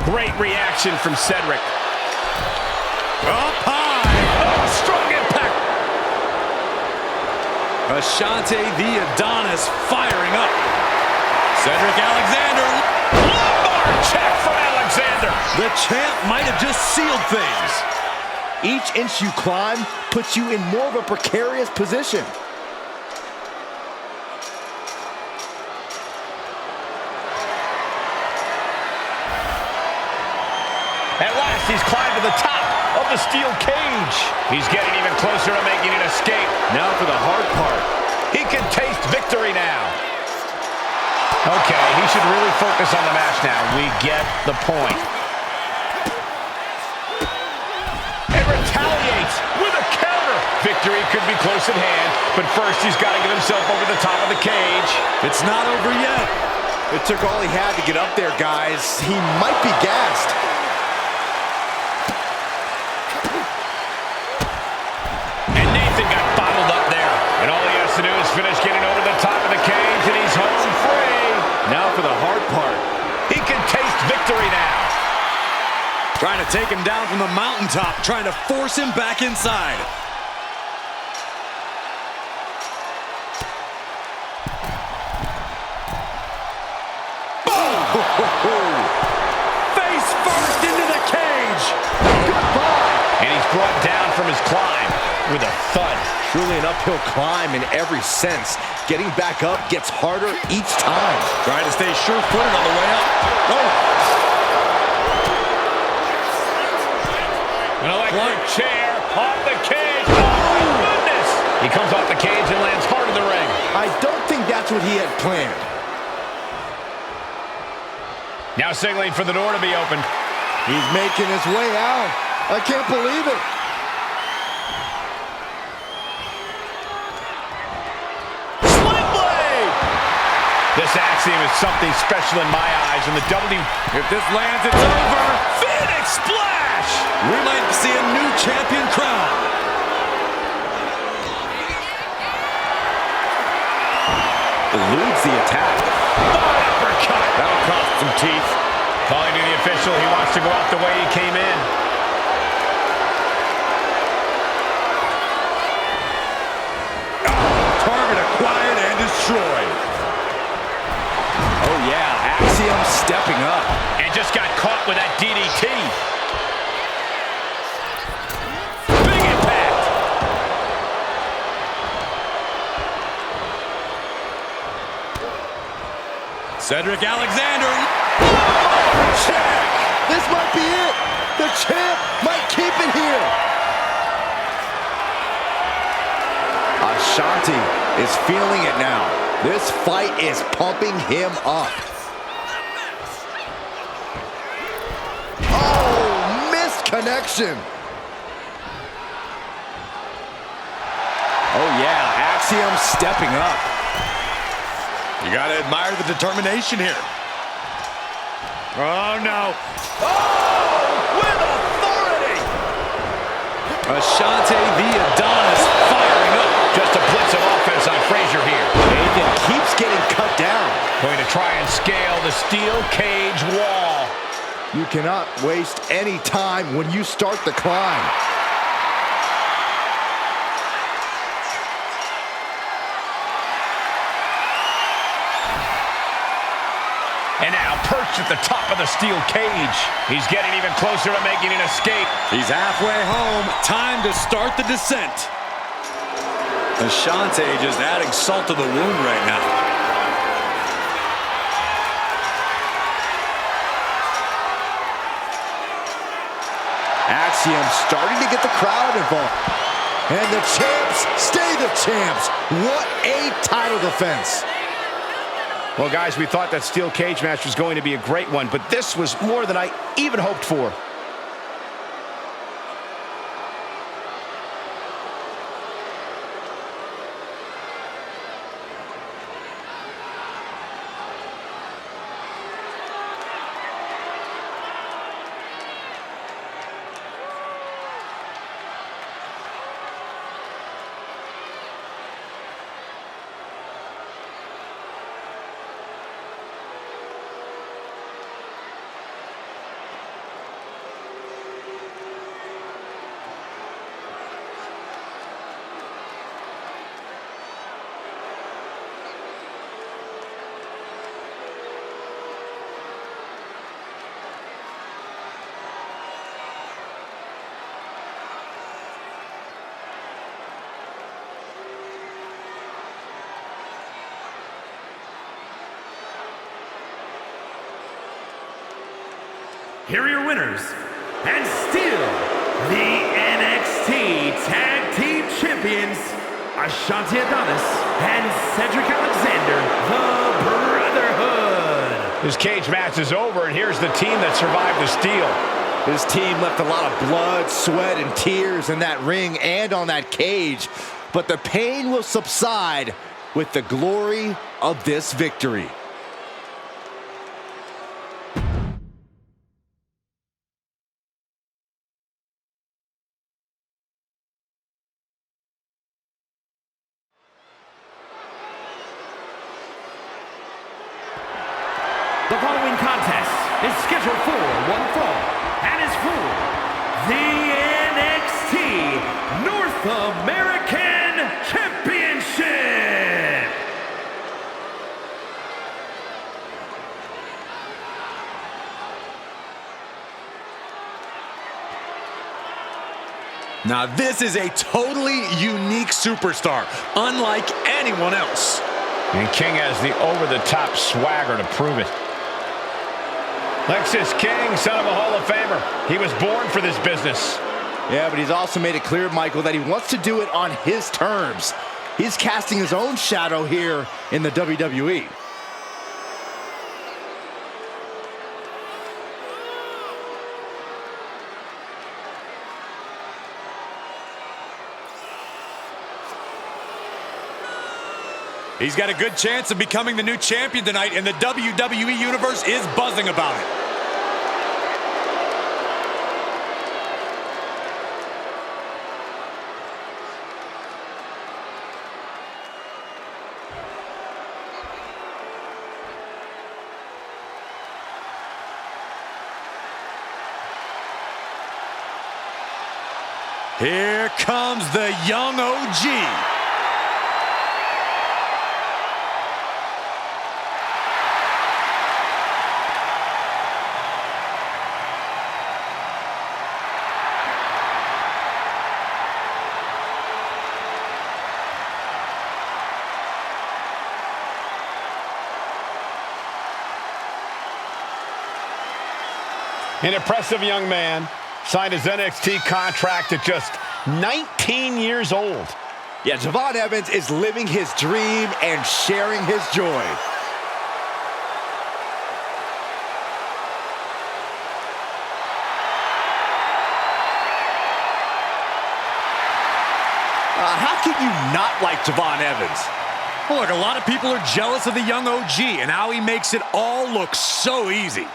Great reaction from Cedric. Up high. Oh, strong impact. Ashante the Adonis firing up. Cedric Alexander. Lumbar check for Alexander. The champ might have just sealed things. Each inch you climb puts you in more of a precarious position. At last, he's climbed to the top of the steel cage. He's getting even closer to making an escape. Now for the hard part. He can taste victory now. Okay, he should really focus on the match now. We get the point. And retaliates with a counter. Victory could be close at hand, but first he's got to get himself over the top of the cage. It's not over yet. It took all he had to get up there, guys. He might be gassed. And Nathan got bottled up there. And all he has to do is finish getting over the top of the cage, and he's home free. Now for the hard part. He can taste victory now. Trying to take him down from the mountaintop, trying to force him back inside. Face first into the cage. Goodbye. And he's brought down from his climb with a thud. Truly an uphill climb in every sense. Getting back up gets harder each time. Trying to stay sure-footed on the way up. Oh. An electric chair off the cage. Oh, my goodness. He comes off the cage and lands hard in the ring. I don't think that's what he had planned. Now signaling for the door to be opened. He's making his way out. I can't believe it. Sling blade! This Axiom is something special in my eyes. And the If this lands, it's over. Phoenix Splash! We might see a new champion crown. Eludes the attack. Uppercut! That'll cost some teeth. Calling to the official, he wants to go out the way he came in. Target acquired and destroyed. Oh yeah, Axiom stepping up. And just got caught with that DDT. Big impact. Cedric Alexander. Check! This might be it! The champ might keep it here! Ashanti is feeling it now. This fight is pumping him up. Oh, missed connection. Oh yeah, Axiom stepping up. You gotta admire the determination here. Oh, no. Oh, with authority. Ashanti, the Adonis, firing up. Just a blitz of offense on Frazier here. Nathan keeps getting cut down. Going to try and scale the steel cage wall. You cannot waste any time when you start the climb. And now perched at the top of the steel cage. He's getting even closer to making an escape. He's halfway home. Time to start the descent. Ashanti just adding salt to the wound right now. Axiom starting to get the crowd involved. And the champs stay the champs. What a title defense. Well, guys, we thought that steel cage match was going to be a great one, but this was more than I even hoped for. Here are your winners, and still the NXT Tag Team Champions, Ashanti Adonis and Cedric Alexander, the Brotherhood. This cage match is over, and here's the team that survived the steel. This team left a lot of blood, sweat, and tears in that ring and on that cage, but the pain will subside with the glory of this victory. The following contest is scheduled for one fall and is for the NXT North American Championship. Now this is a totally unique superstar, unlike anyone else. And King has the over-the-top swagger to prove it. Lexis King, son of a Hall of Famer. He was born for this business. Yeah, but he's also made it clear, Michael, that he wants to do it on his terms. He's casting his own shadow here in the WWE. He's got a good chance of becoming the new champion tonight, and the WWE Universe is buzzing about it. Here comes the young OG. An impressive young man signed his NXT contract at just 19 years old. Yeah, Javon Evans is living his dream and sharing his joy. How can you not like Javon Evans? Look, a lot of people are jealous of the young OG and how he makes it all look so easy.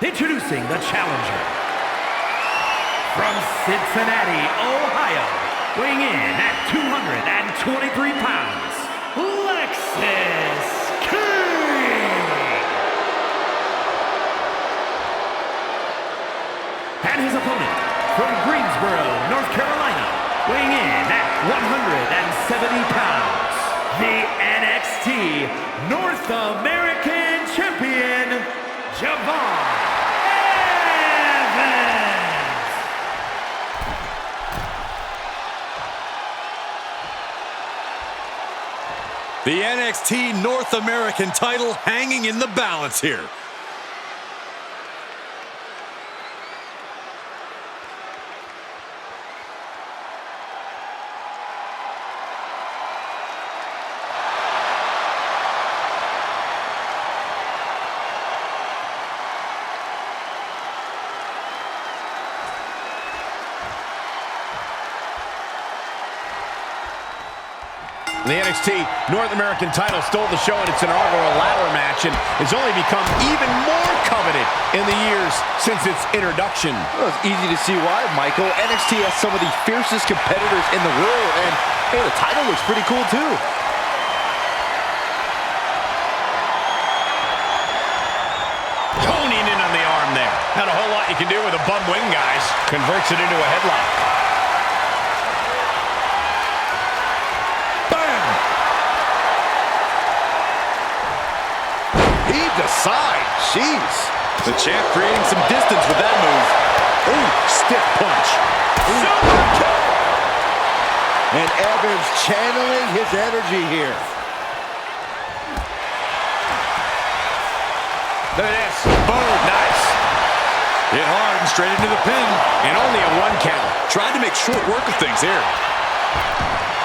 Introducing the challenger from Cincinnati, Ohio, weighing in at 223 pounds, Lexis King. And his opponent from Greensboro, North Carolina, weighing in at 170 pounds, the NXT North American Champion, Javon Evans. The NXT North American title hanging in the balance here. The NXT North American title stole the show in its inaugural ladder match and has only become even more coveted in the years since its introduction. Well, it's easy to see why, Michael. NXT has some of the fiercest competitors in the world, and hey, the title looks pretty cool too. Honing in on the arm there. Not a whole lot you can do with a bum wing, guys. Converts it into a headlock. Decide. Jeez. The champ creating some distance with that move. Ooh, stiff punch. Super kick. And Evans channeling his energy here. Look at this. Boom. Nice. Hit hard and straight into the pin. And only a 1 count. Tried to make short work of things here.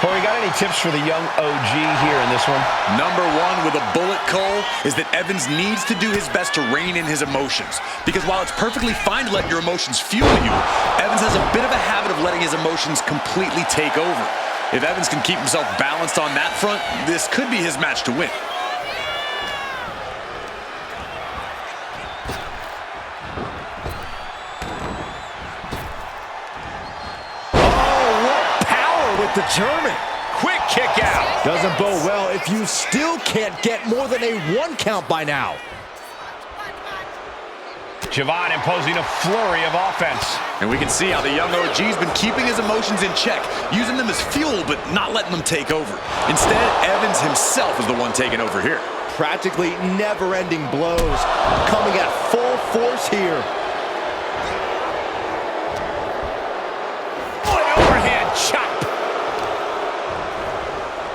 Corey, got any tips for the young OG here in this one? Number one with a bullet, Cole, is that Evans needs to do his best to rein in his emotions. Because while it's perfectly fine to let your emotions fuel you, Evans has a bit of a habit of letting his emotions completely take over. If Evans can keep himself balanced on that front, this could be his match to win. The German. Quick kick out. Doesn't bode well if you still can't get more than a 1 count by now. Javon imposing a flurry of offense. And we can see how the young OG's been keeping his emotions in check, using them as fuel, but not letting them take over. Instead, Evans himself is the one taking over here. Practically never-ending blows coming at full force here. An overhand chop.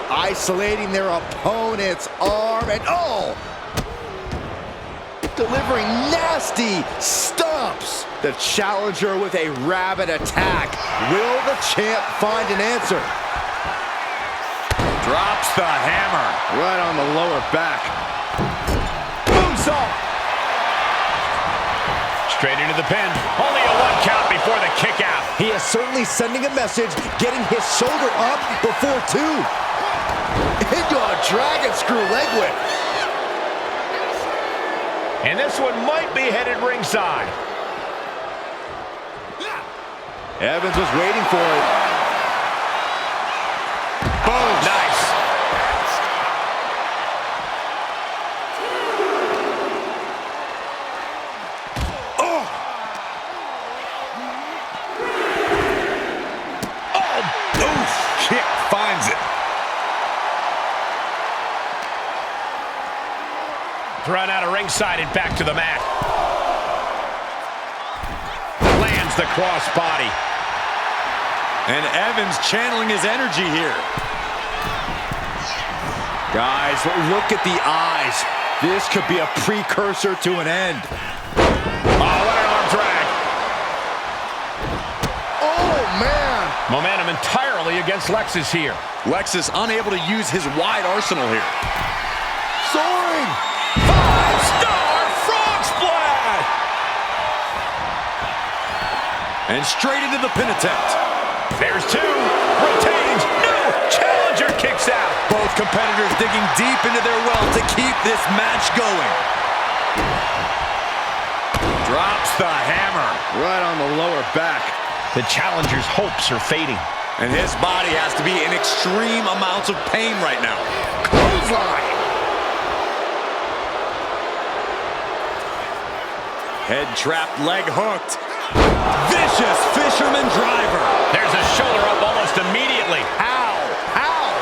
Isolating their opponent's arm and delivering nasty stomps. The challenger with a rabid attack. Will the champ find an answer? Drops the hammer. Right on the lower back. Moonsault. Straight into the pin. Only a 1 count before the kick out. He is certainly sending a message, getting his shoulder up before 2. Into a dragon screw leg whip. And this one might be headed ringside. Evans was waiting for it. Boom. Nice. Kick finds it. Thrown out of ringside and back to the mat. Lands the crossbody. And Evans channeling his energy here. Guys, look at the eyes. This could be a precursor to an end. Oh, what an arm drag. Oh, man. Momentum entirely against Lexus here. Lexus unable to use his wide arsenal here. Soaring. 5-star frog splash. And straight into the pin attempt. There's two. Retains. No. Challenger kicks out. Both competitors digging deep into their well to keep this match going. Drops the hammer. Right on the lower back. The challenger's hopes are fading. And his body has to be in extreme amounts of pain right now. Clothesline. Head trapped, leg hooked. Vicious fisherman driver. There's a shoulder up almost immediately. How? How?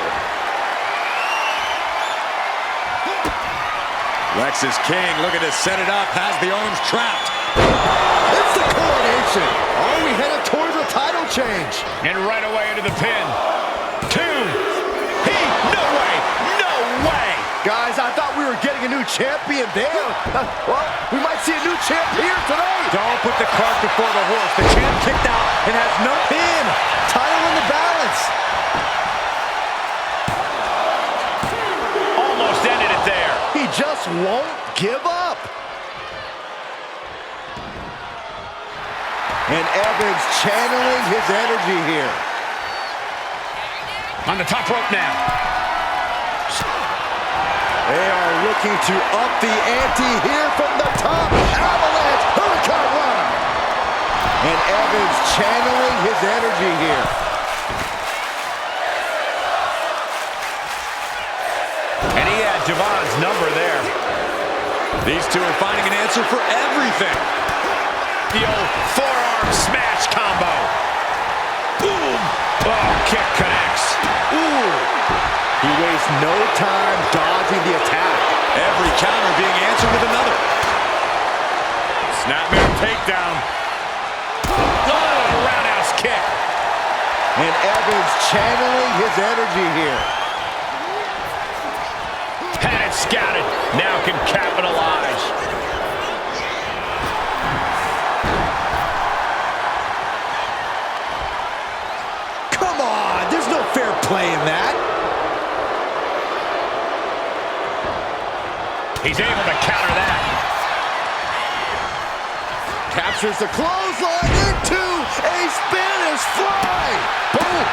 Lexus King looking to set it up, has the arms trapped. It's the coronation. Are we headed towards a title change? And right away into the pin. Two. No way. No way. Guys, I thought we were getting a new champion there. Well, we might see a new champ here tonight. Don't put the cart before the horse. The champ kicked out and has no Pin. Title in the balance. Almost ended it there. He just won't give up. And Evans channeling his energy here. On the top rope now. They are looking to up the ante here from the top. Avalanche Hurricanrana. And Evans channeling his energy here. And he had Javon's number there. These two are finding an answer for everything. The old forearm smash combo. Boom. Oh, kick connects. Ooh. He wastes no time dodging the attack. Every counter being answered with another. Snapmare takedown. Oh, roundhouse kick. And Evans channeling his energy here. Had it scouted. Now can capitalize. Come on, there's no fair play in that. He's able to counter that. Captures the clothesline into a Spanish fly. Boom.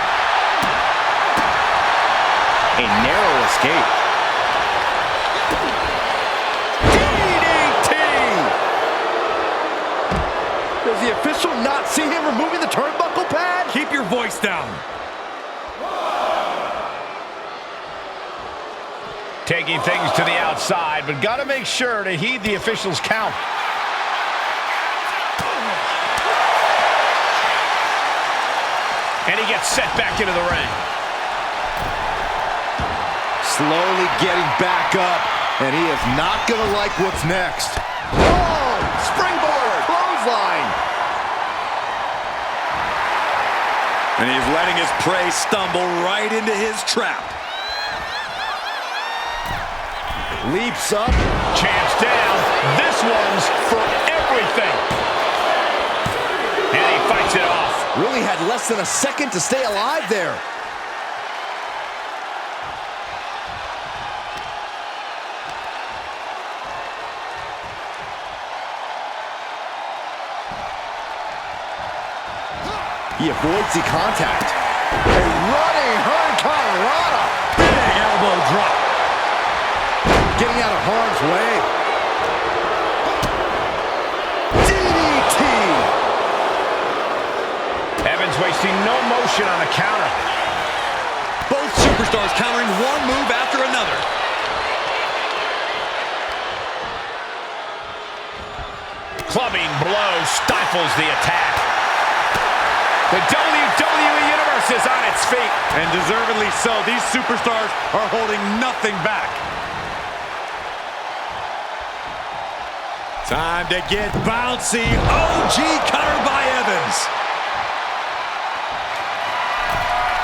A narrow escape. DDT. Does the official not see him removing the turnbuckle pad? Keep your voice down. Taking things to the outside, but got to make sure to heed the official's count. And he gets set back into the ring. Slowly getting back up, and he is not going to like what's next. Oh, springboard, clothesline. And he's letting his prey stumble right into his trap. Leaps up. Champ's down. This one's for everything. And he fights it off. Really had less than a second to stay alive there. He avoids the contact. A running Hurricanrana. Big elbow drop. Getting out of harm's way. DDT. Evans wasting no motion on the counter. Both superstars countering one move after another. Clubbing blow stifles the attack. The WWE Universe is on its feet. And deservedly so. These superstars are holding nothing back. Time to get bouncy. OG cutter by Evans.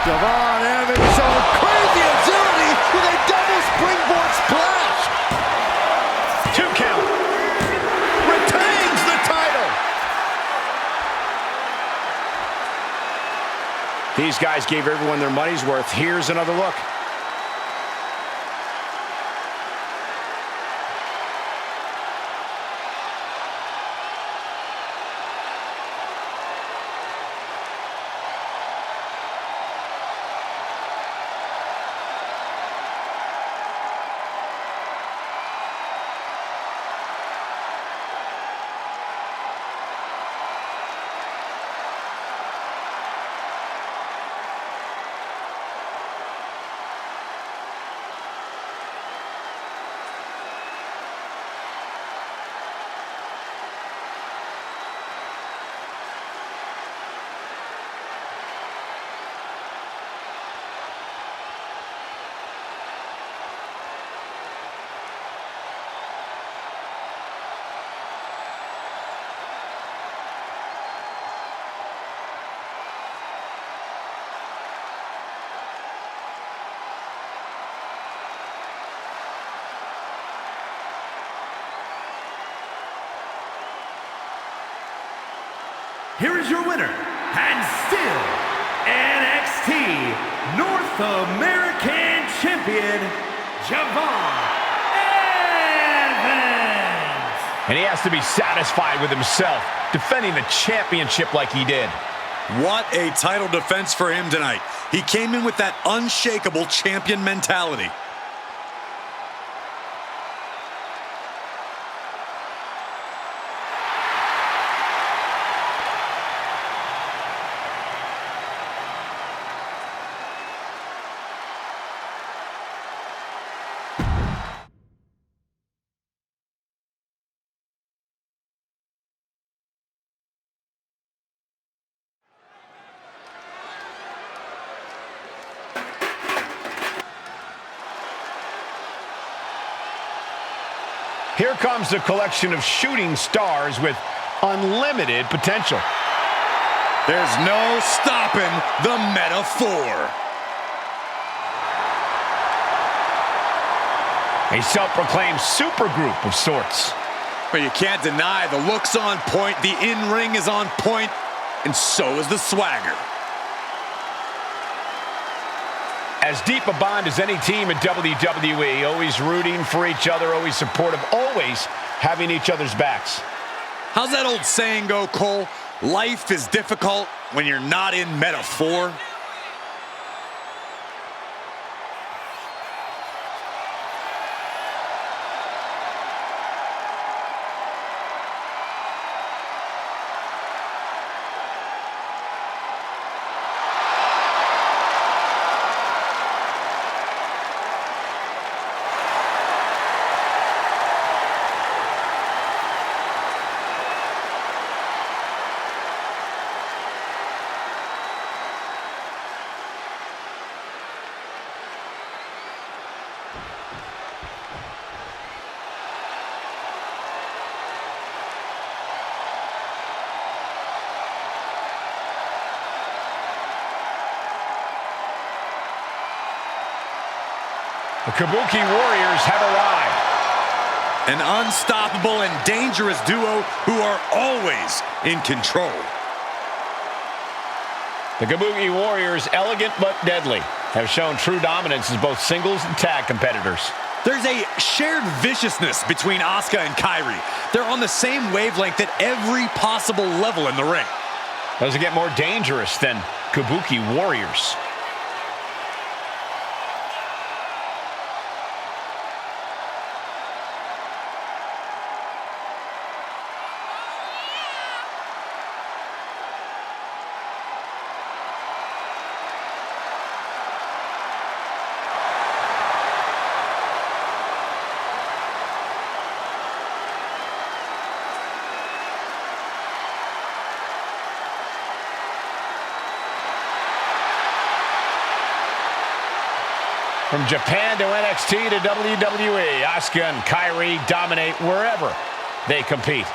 Javon Evans showing crazy agility with a double springboard splash. 2 count. Retains the title. These guys gave everyone their money's worth. Here's another look. Here is your winner, and still NXT North American Champion, Javon Evans. And he has to be satisfied with himself, defending the championship like he did. What a title defense for him tonight. He came in with that unshakable champion mentality. Here comes a collection of shooting stars with unlimited potential. There's no stopping the metaphor. A self-proclaimed supergroup of sorts. But you can't deny the look's on point, the in-ring is on point, and so is the swagger. As deep a bond as any team in WWE, always rooting for each other, always supportive, always having each other's backs. How's that old saying go, Cole? Life is difficult when you're not in metaphor. The Kabuki Warriors have arrived. An unstoppable and dangerous duo who are always in control. The Kabuki Warriors, elegant but deadly, have shown true dominance as both singles and tag competitors. There's a shared viciousness between Asuka and Kairi. They're on the same wavelength at every possible level in the ring. Doesn't get more dangerous than Kabuki Warriors. From Japan to NXT to WWE, Asuka and Kairi dominate wherever they compete.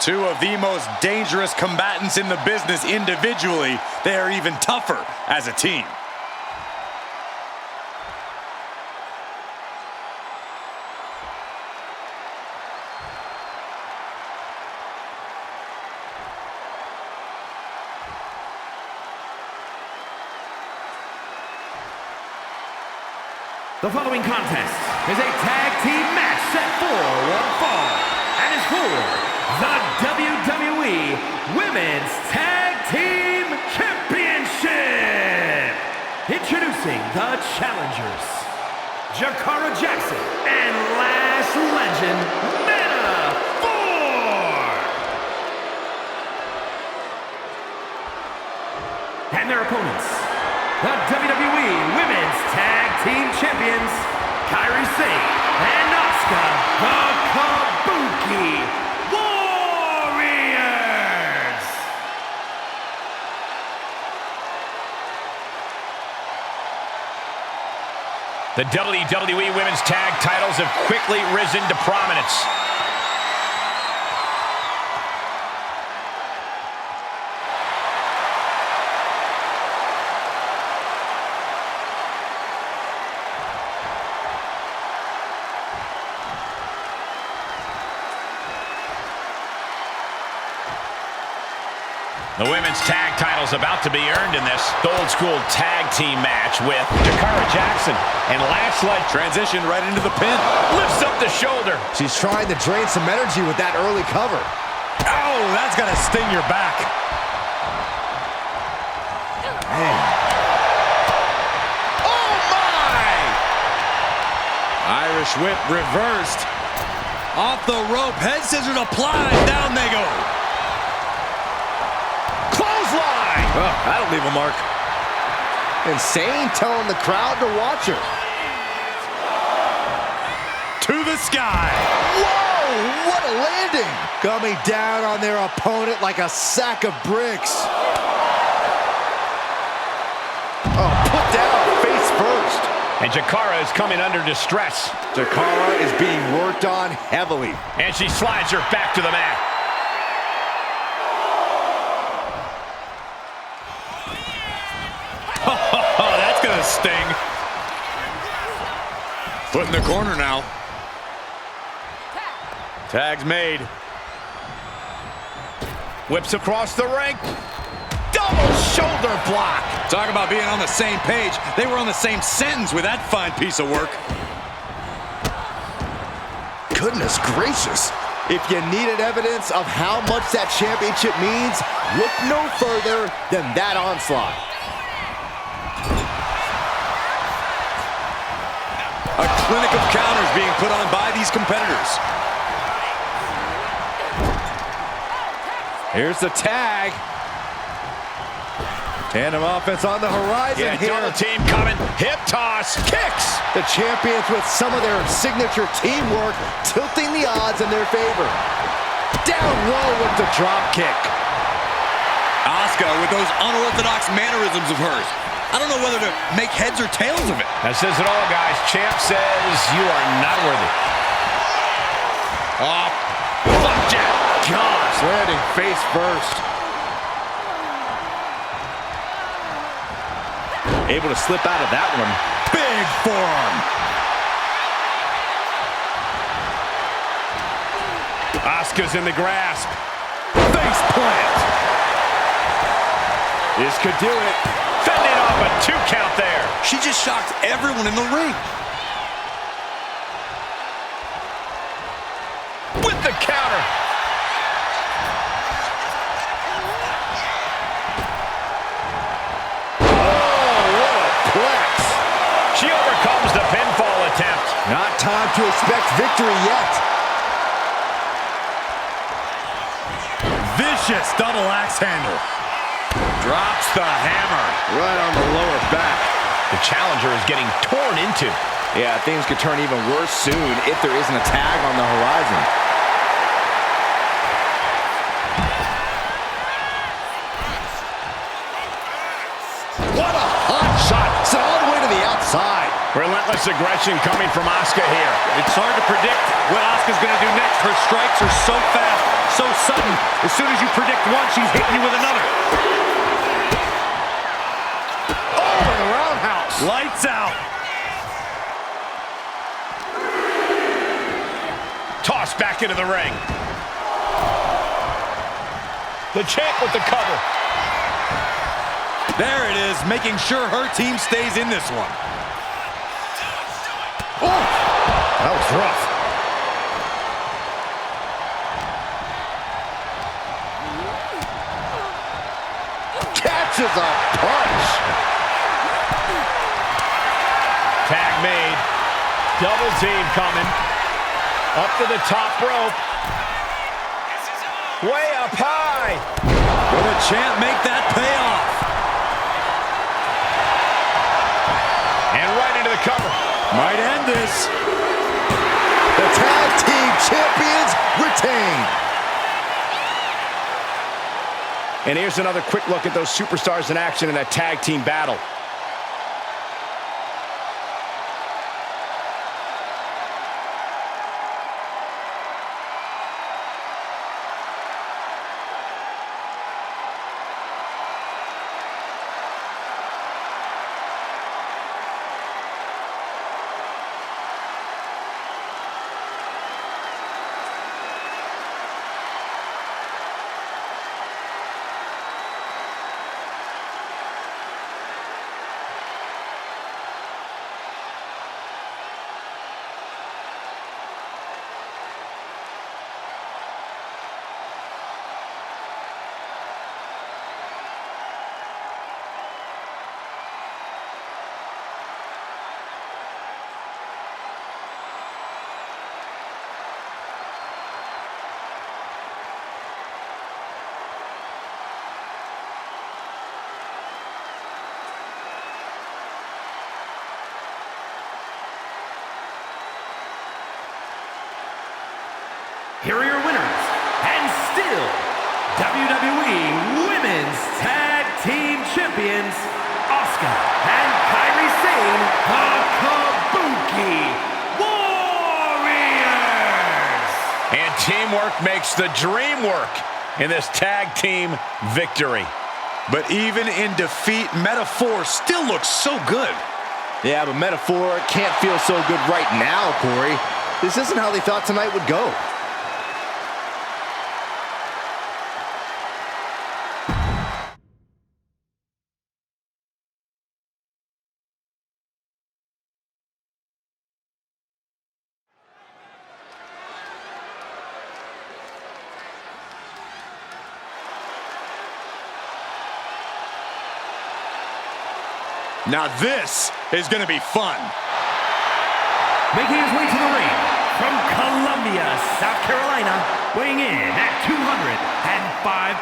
Two of the most dangerous combatants in the business individually. They are even tougher as a team. The following contest is a tag team match set for one fall and is for the WWE Women's Tag Team Championship. Introducing the challengers, Jakara Jackson and Lash Legend Mana 4. And their opponents, the WWE Women's Tag Team Champions, Kairi Sane and Asuka, the Kabuki Warriors. The WWE Women's Tag titles have quickly risen to prominence. The women's tag title's about to be earned in this old school tag team match with Jakara Jackson and Lash Legend. Transition right into the pin. Lifts up the shoulder. She's trying to drain some energy with that early cover. Oh, that's gonna sting your back. Man. Oh, my! Irish whip reversed. Off the rope, head scissors applied, down they go. Oh, that'll leave a mark. Insane telling the crowd to watch her. To the sky. Whoa, what a landing. Coming down on their opponent like a sack of bricks. Oh, put down face first. And Jakara is coming under distress. Jakara is being worked on heavily. And she slides her back to the mat. Sting. Foot in the corner now. Tag's made. Whips across the ring. Double shoulder block. Talk about being on the same page. They were on the same sentence with that fine piece of work. Goodness gracious. If you needed evidence of how much that championship means, look no further than that onslaught. A clinic of counters being put on by these competitors. Here's the tag. Tandem offense on the horizon here. Double team coming. Hip toss. Kicks. The champions with some of their signature teamwork tilting the odds in their favor. Down low with the drop kick. Asuka with those unorthodox mannerisms of hers. I don't know whether to make heads or tails of it. That says it all, guys. Champ says you are not worthy. Oh, flapjack. Gosh, landing face first. Able to slip out of that one. Big forearm. Asuka's in the grasp. Face plant. This could do it. Fending off a 2 count there. She just shocked everyone in the ring. With the counter. Oh, what a plex. She overcomes the pinfall attempt. Not time to expect victory yet. Vicious double axe handle. Drops the hammer. Right on the lower back. The challenger is getting torn into. Yeah, things could turn even worse soon if there isn't a tag on the horizon. What a hot shot. Sent all the way to the outside. Relentless aggression coming from Asuka here. It's hard to predict what Asuka's going to do next. Her strikes are so fast, so sudden. As soon as you predict one, she's hitting you with another. Oh, and a roundhouse. Lights out. Tossed back into the ring. The champ with the cover. There it is, making sure her team stays in this one. Oh, that was rough. Catches a punch. Tag made. Double team coming. Up to the top rope. Way up high. Will the champ make that payoff? And right into the cover. Might end this. The tag team champions retain. And here's another quick look at those superstars in action in that tag team battle. Here are your winners, and still WWE Women's Tag Team Champions, Asuka and Kairi Sane, the Kabuki Warriors! And teamwork makes the dream work in this tag team victory. But even in defeat, Metaphor still looks so good. Yeah, but Metaphor can't feel so good right now, Corey. This isn't how they thought tonight would go. Now this is going to be fun. Making his way to the ring from Columbia, South Carolina, weighing in at 205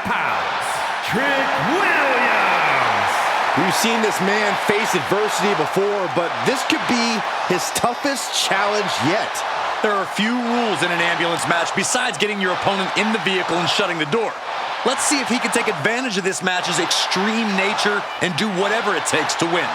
pounds, Trick Williams. We've seen this man face adversity before, but this could be his toughest challenge yet. There are few rules in an ambulance match besides getting your opponent in the vehicle and shutting the door. Let's see if he can take advantage of this match's extreme nature and do whatever it takes to win.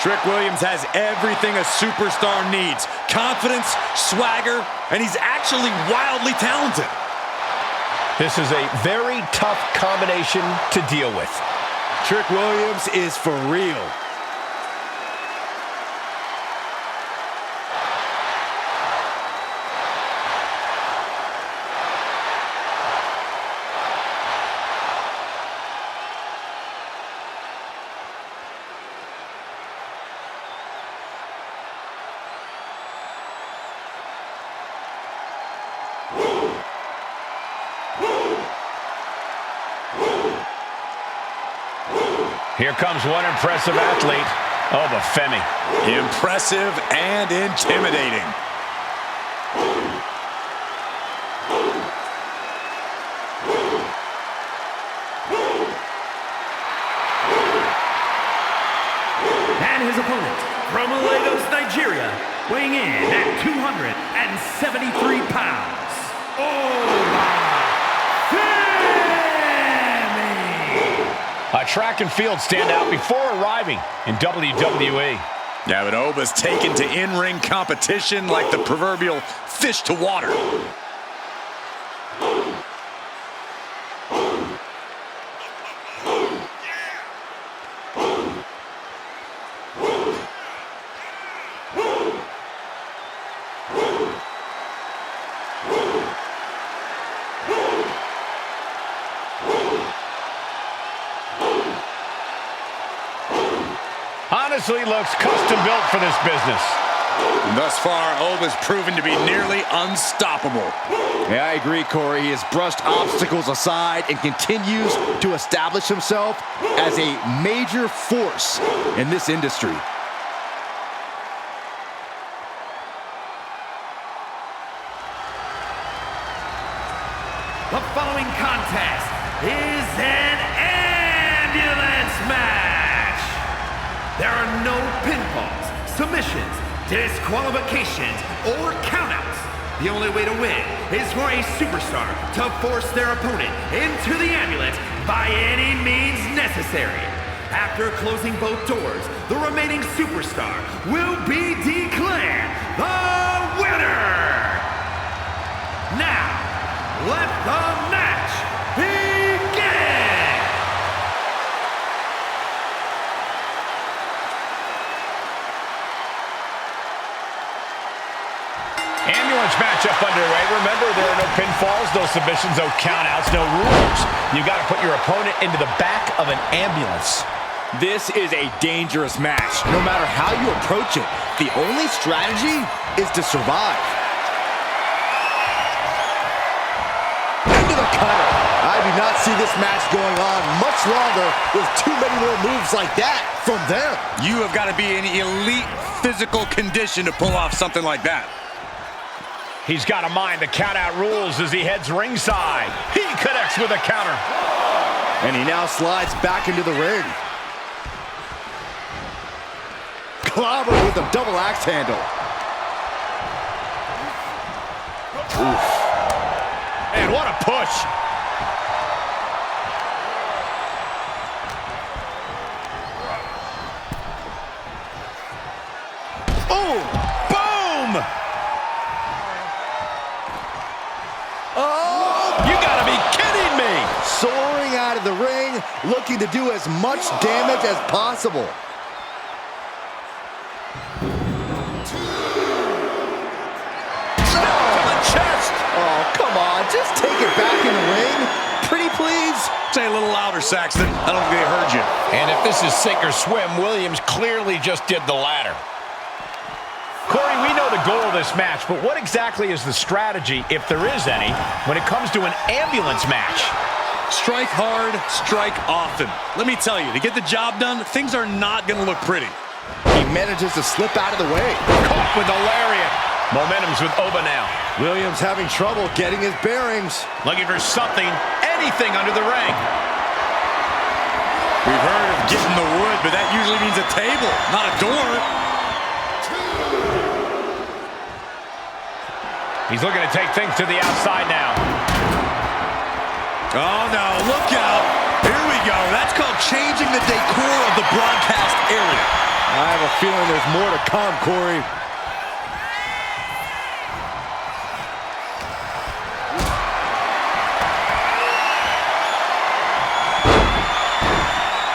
Trick Williams has everything a superstar needs. Confidence, swagger, and he's actually wildly talented. This is a very tough combination to deal with. Trick Williams is for real. Here comes one impressive athlete. Oh, the Femi. Impressive and intimidating. And his opponent from weighing in at 273 pounds, a track and field standout before arriving in WWE. Yeah, but Oba's taken to in-ring competition like the proverbial fish to water. Honestly, looks custom built for this business. And thus far, Oba's proven to be nearly unstoppable. Yeah, I agree, Corey. He has brushed obstacles aside and continues to establish himself as a major force in this industry. The following contest is an ambulance match. There are no pinfalls, submissions, disqualifications, or countouts. The only way to win is for a superstar to force their opponent into the ambulance by any means necessary. After closing both doors, the remaining superstar will be declared the winner. Now, let the match begin! Ambulance matchup underway. Remember, there are no pinfalls, no submissions, no countouts, no rules. You've got to put your opponent into the back of an ambulance. This is a dangerous match. No matter how you approach it, the only strategy is to survive. Into the cutter. I do not see this match going on much longer with too many more moves like that from them. You have got to be in elite physical condition to pull off something like that. He's got to mind the countout rules as he heads ringside. He connects with a counter. And he now slides back into the ring. Clobber with a double axe handle. Oof. And what a push. Oh, boom! Oh! You gotta be kidding me! Soaring out of the ring, looking to do as much damage as possible. Oh, come on. Just take it back in the ring. Pretty please. Say a little louder, Saxton. I don't think they heard you. And if this is sink or swim, Williams clearly just did the latter. Corey, we know the goal of this match, but what exactly is the strategy, if there is any, when it comes to an ambulance match? Strike hard, strike often. Let me tell you, to get the job done, things are not going to look pretty. He manages to slip out of the way. Caught with the lariat. Momentum's with Oba now. Williams having trouble getting his bearings. Looking for something, anything under the ring. We've heard of getting the wood, but that usually means a table, not a door. He's looking to take things to the outside now. Oh, no, look out. Here we go. That's called changing the decor of the broadcast area. I have a feeling there's more to come, Corey.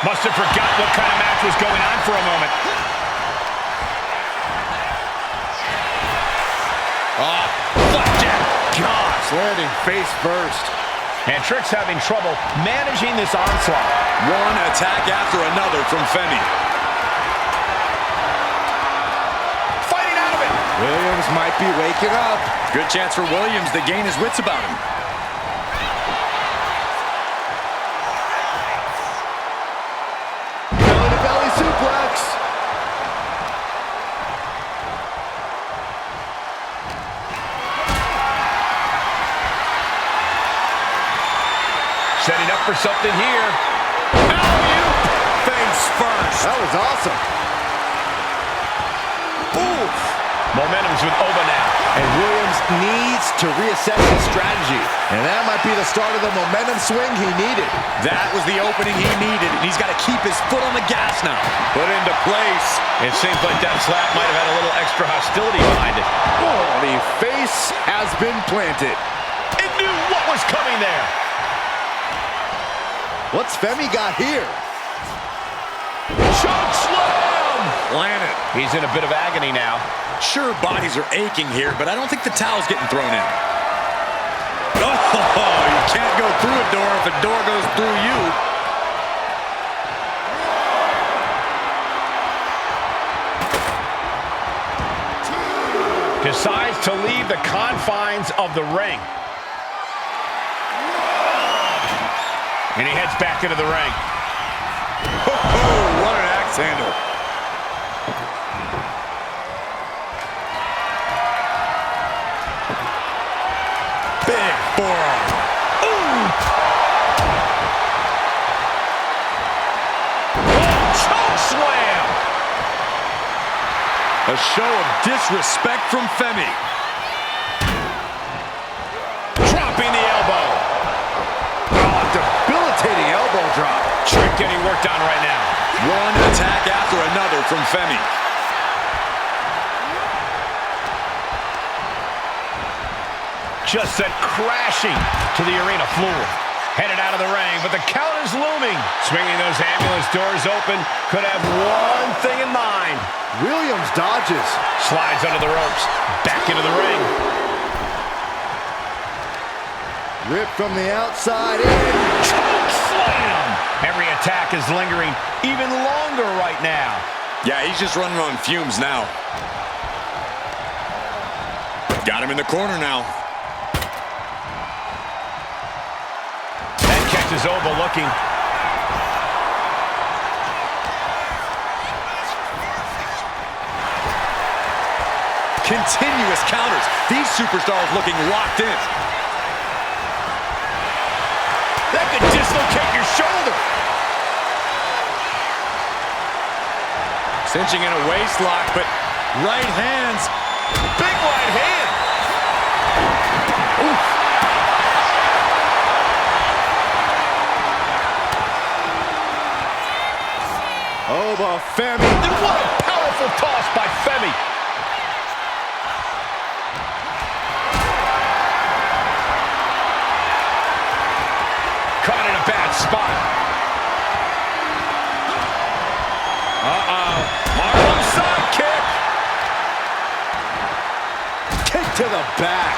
Must have forgotten what kind of match was going on for a moment. Oh, flapjack. Gosh, landing face first. And Trick's having trouble managing this onslaught. One attack after another from Femi. Fighting out of it. Williams might be waking up. Good chance for Williams to gain his wits about him. Belly-to-belly suplex. Setting up for something here. Alley-oop. Face first. That was awesome. Oof. Momentum's with Oba now. And Williams needs to reassess his strategy. And that might be the start of the momentum swing he needed. That was the opening he needed, and he's got to keep his foot on the gas now. Put into place. It seems like that slap might have had a little extra hostility behind it. Oh, the face has been planted. It knew what was coming there. What's Femi got here? Choke slam! Planet. He's in a bit of agony now. Sure, bodies are aching here, but I don't think the towel's getting thrown in. Oh, you can't go through a door if a door goes through you. Decides to leave the confines of the ring. And he heads back into the ring. Oh, what an axe handle. Big forearm. Ooh! Oh, choke slam! A show of disrespect from Femi. Dropping the elbow. Oh, debilitating elbow drop. Trick getting worked on right now. One attack after another from Femi. Just sent crashing to the arena floor. Headed out of the ring, but the count is looming. Swinging those ambulance doors open, could have one thing in mind. Williams dodges. Slides under the ropes, back into the ring. Ripped from the outside in. Choke slam! Every attack is lingering even longer right now. Yeah, he's just running on fumes now. Got him in the corner now. That catches Oba looking. Continuous counters. These superstars looking locked in. That could dislocate your shoulder. Cinching in a waist lock, but right hands. Big right hand. Oof. Oba, Femi. And what a powerful toss by Femi. Caught in a bad spot. Marlon side kick. Kick to the back.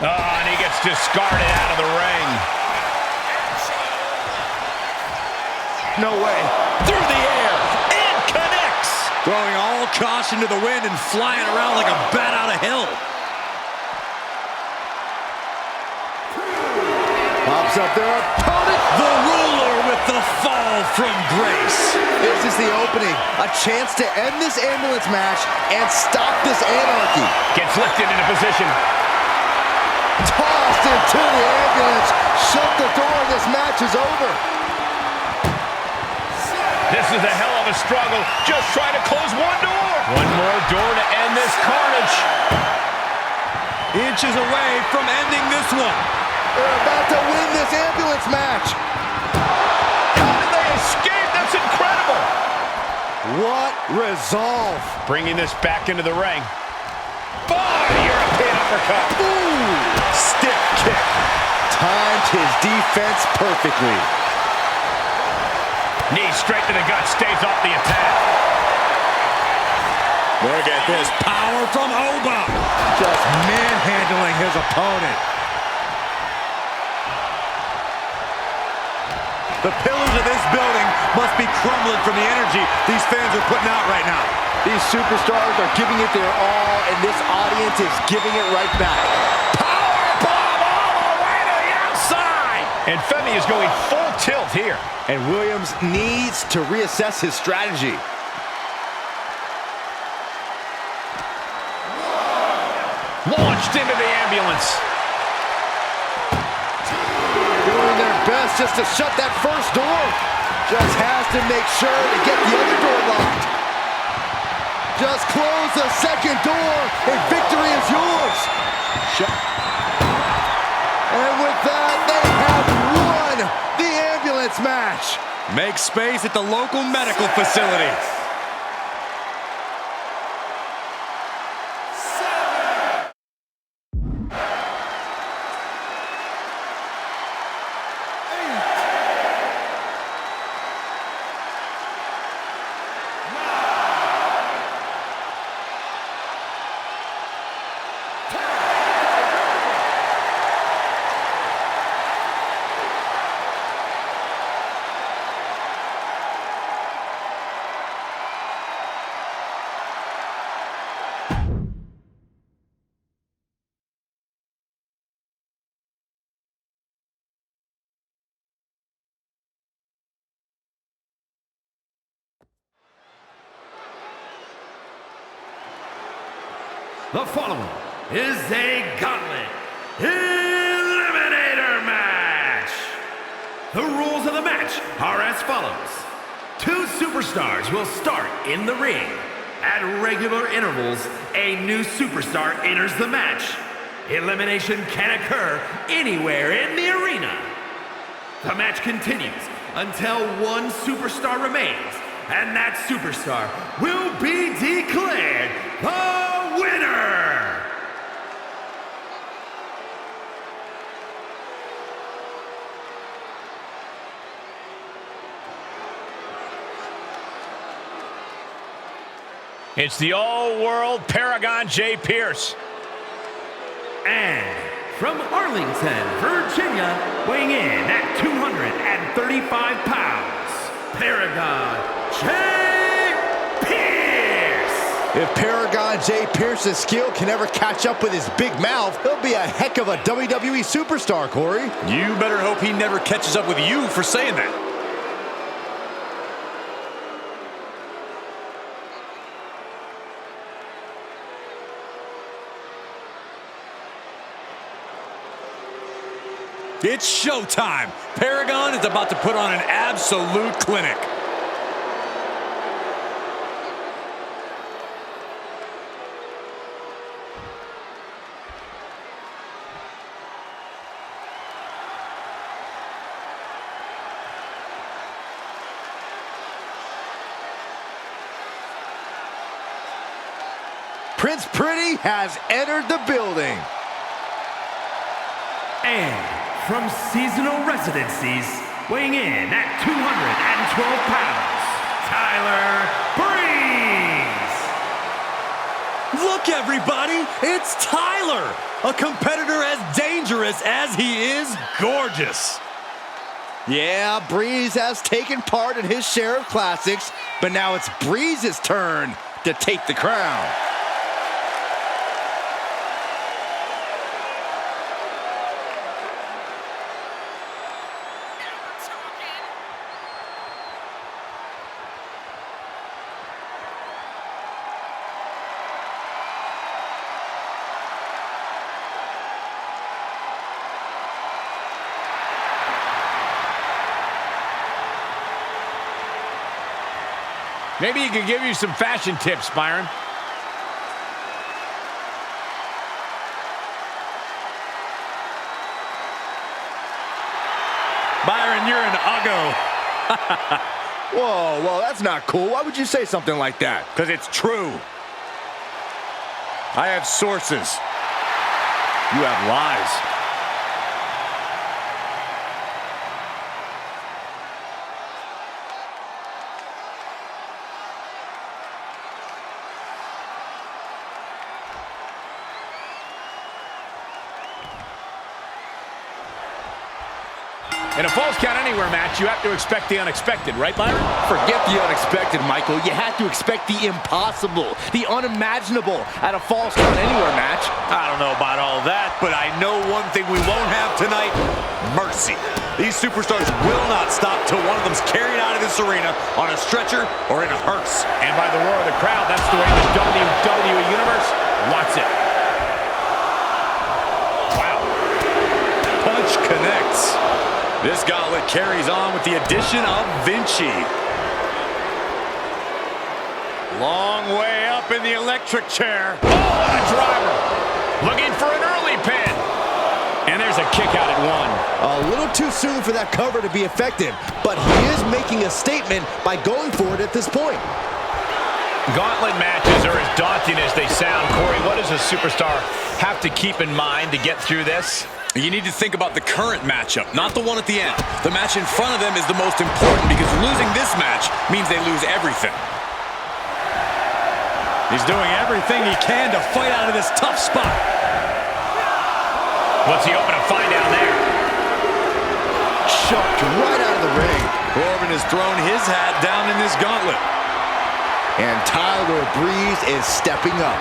And he gets discarded out of the ring. No way. Through the air. And connects. Throwing all caution to the wind and flying around like a bat out of hell. Pops up their opponent. The ruler with the fall from grace. This is the opening. A chance to end this ambulance match and stop this anarchy. Gets lifted into position. Tossed into the ambulance. Shut the door. This match is over. This is a hell of a struggle. Just trying to close one door. One more door to end this carnage. Inches away from ending this one. They're about to win this ambulance match. How did they escape? That's incredible. What resolve. Bringing this back into the ring. European uppercut. Ooh. Stiff kick. Timed his defense perfectly. Knee straight to the gut, stays off the attack. Look at this power from Oba. Just manhandling his opponent. The pillars of this building must be crumbling from the energy these fans are putting out right now. These superstars are giving it their all, and this audience is giving it right back. Powerbomb all the way to the outside. And Femi is going full tilt here. And Williams needs to reassess his strategy. Launched into the ambulance. Doing their best just to shut that first door. Just has to make sure to get the other door locked. Just close the second door, and victory is yours. And with that, they have won the ambulance match. Make space at the local medical facility. The following is a gauntlet eliminator match. The rules of the match are as follows. 2 superstars will start in the ring. At regular intervals, a new superstar enters the match. Elimination can occur anywhere in the arena. The match continues until one superstar remains, and that superstar will be declared the winner! It's the all-world Paragon J. Pierce. And from Arlington, Virginia, weighing in at 235 pounds, Paragon J. Pierce! If Paragon J. Pierce's skill can ever catch up with his big mouth, he'll be a heck of a WWE superstar, Corey. You better hope he never catches up with you for saying that. It's showtime. Paragon is about to put on an absolute clinic. Prince Pretty has entered the building. And from seasonal residencies, weighing in at 212 pounds, Tyler Breeze! Look, everybody, it's Tyler, a competitor as dangerous as he is gorgeous. Yeah, Breeze has taken part in his share of classics, but now it's Breeze's turn to take the crown. Maybe he could give you some fashion tips, Byron. Byron, you're an uggo. Whoa, that's not cool. Why would you say something like that? Because it's true. I have sources. You have lies. In a Falls Count Anywhere match, you have to expect the unexpected, right, Byron? Forget the unexpected, Michael. You have to expect the impossible, the unimaginable at a Falls Count Anywhere match. I don't know about all that, but I know one thing we won't have tonight: mercy. These superstars will not stop till one of them's carried out of this arena on a stretcher or in a hearse. And by the roar of the crowd, that's the way the WWE Universe wants it. Wow. Punch connects. This gauntlet carries on with the addition of Vinci. Long way up in the electric chair. Oh, what a driver. Looking for an early pin. And there's a kick out at 1. A little too soon for that cover to be effective, but he is making a statement by going for it at this point. Gauntlet matches are as daunting as they sound. Corey, what does a superstar have to keep in mind to get through this? You need to think about the current matchup, not the one at the end. The match in front of them is the most important because losing this match means they lose everything. He's doing everything he can to fight out of this tough spot. What's he hoping to find down there? Shoved right out of the ring. Corbin has thrown his hat down in this gauntlet. And Tyler Breeze is stepping up.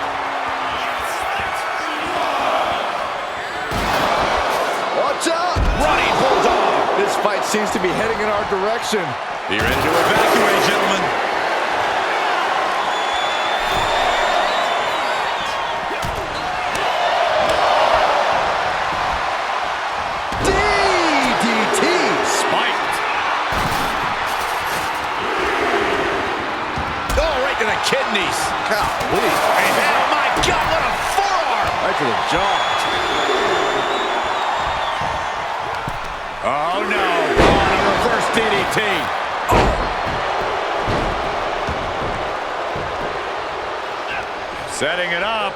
Watch out! Running Bulldog. This fight seems to be heading in our direction. Be ready to evacuate, gentlemen. DDT! Spiked. Oh, right to the kidneys. Golly. And oh my God, what a forearm. Right to the jaw. Oh no, on a reverse DDT. Setting it up.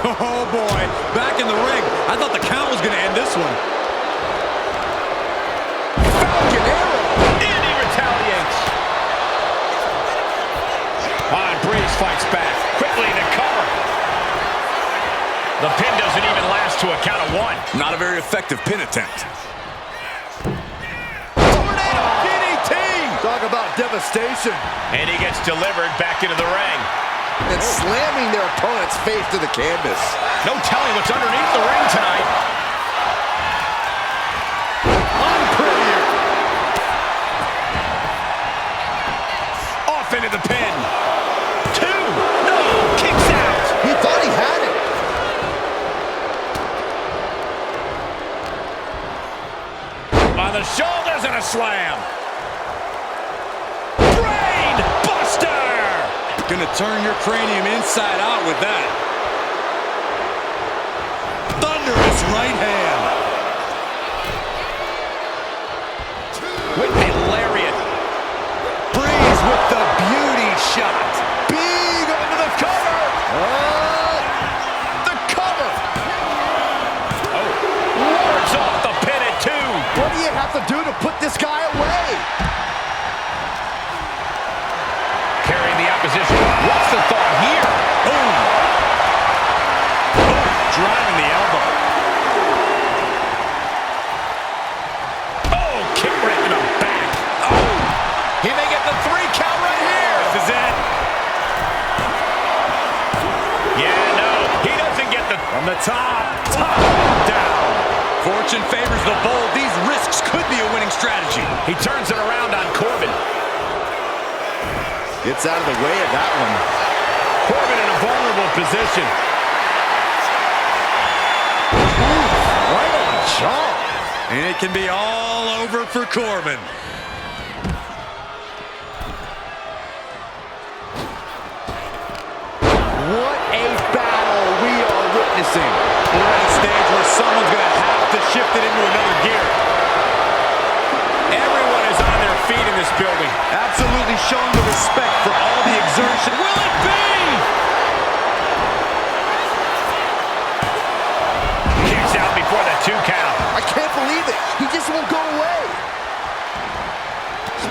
Oh boy, back in the ring. I thought the count was going to end this one. Falcon Arrow. And he retaliates. Breeze fights back. Quickly to cover. The pin doesn't even last to a count of 1. Not a very effective pin attempt. Tornado DDT. Talk about devastation. And he gets delivered back into the ring. And slamming their opponent's face to the canvas. No telling what's underneath the ring tonight. Unprettier. Off into the pin. 2. No. Kicks out. He thought he had it. On the shoulders and a slam. Brain buster. Gonna turn your cranium inside out with that. Thunderous right hand. With the lariat. Breeze with the beauty shot. Big under the cover. The cover. Oh. Wards off the pin at 2. What do you have to do to put this guy away? Carrying the opposition. What's the thought here? Boom. Oh, driving the elbow. Oh, kick right to the back. Oh, he may get the 3 count right here. This is it. Yeah, no, he doesn't get the... From the top down. Fortune favors the bold. These risks could be a winning strategy. He turns it around on Corbin. Gets out of the way of that one. Corbin in a vulnerable position. Right on the jaw. And it can be all over for Corbin. What a battle we are witnessing. We're at a stage where someone's going to have to shift it into another gear. Everyone is on their feet in this building. Absolutely showing the respect for all the exertion. Will it be? Kicks out before the 2 count. I can't believe it. He just won't go away.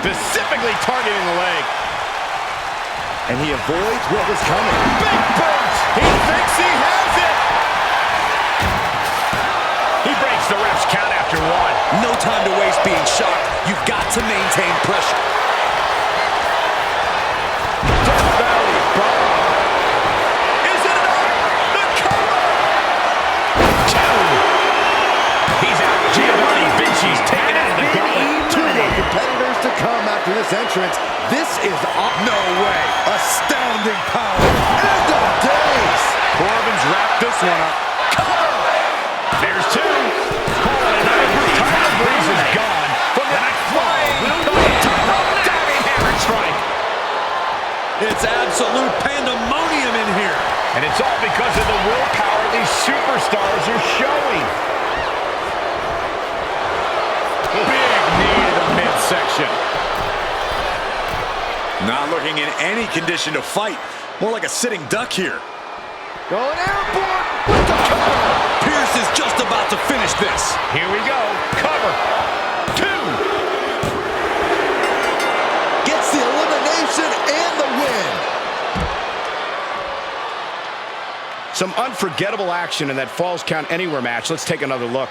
Specifically targeting the leg. And he avoids what was coming. Big boot. He thinks he has it. He breaks the ref's count after 1. No time to waste being shocked. You've got to maintain pressure. Death Valley bomb. Is it enough? The cover. 2. He's out. Giovanni Vinci's taken out of the gauntlet. 2 more competitors to come after this entrance. This is No way. Astounding power. end of days. Corbin's wrapped this one up. There's 2. It's absolute pandemonium in here. And it's all because of the willpower these superstars are showing. Big knee to the midsection. Not looking in any condition to fight. More like a sitting duck here. Going airborne with the cover. Pierce is just about to finish this. Here we go. Cover. 2. Gets the elimination and the win. Some unforgettable action in that Falls Count Anywhere match. Let's take another look.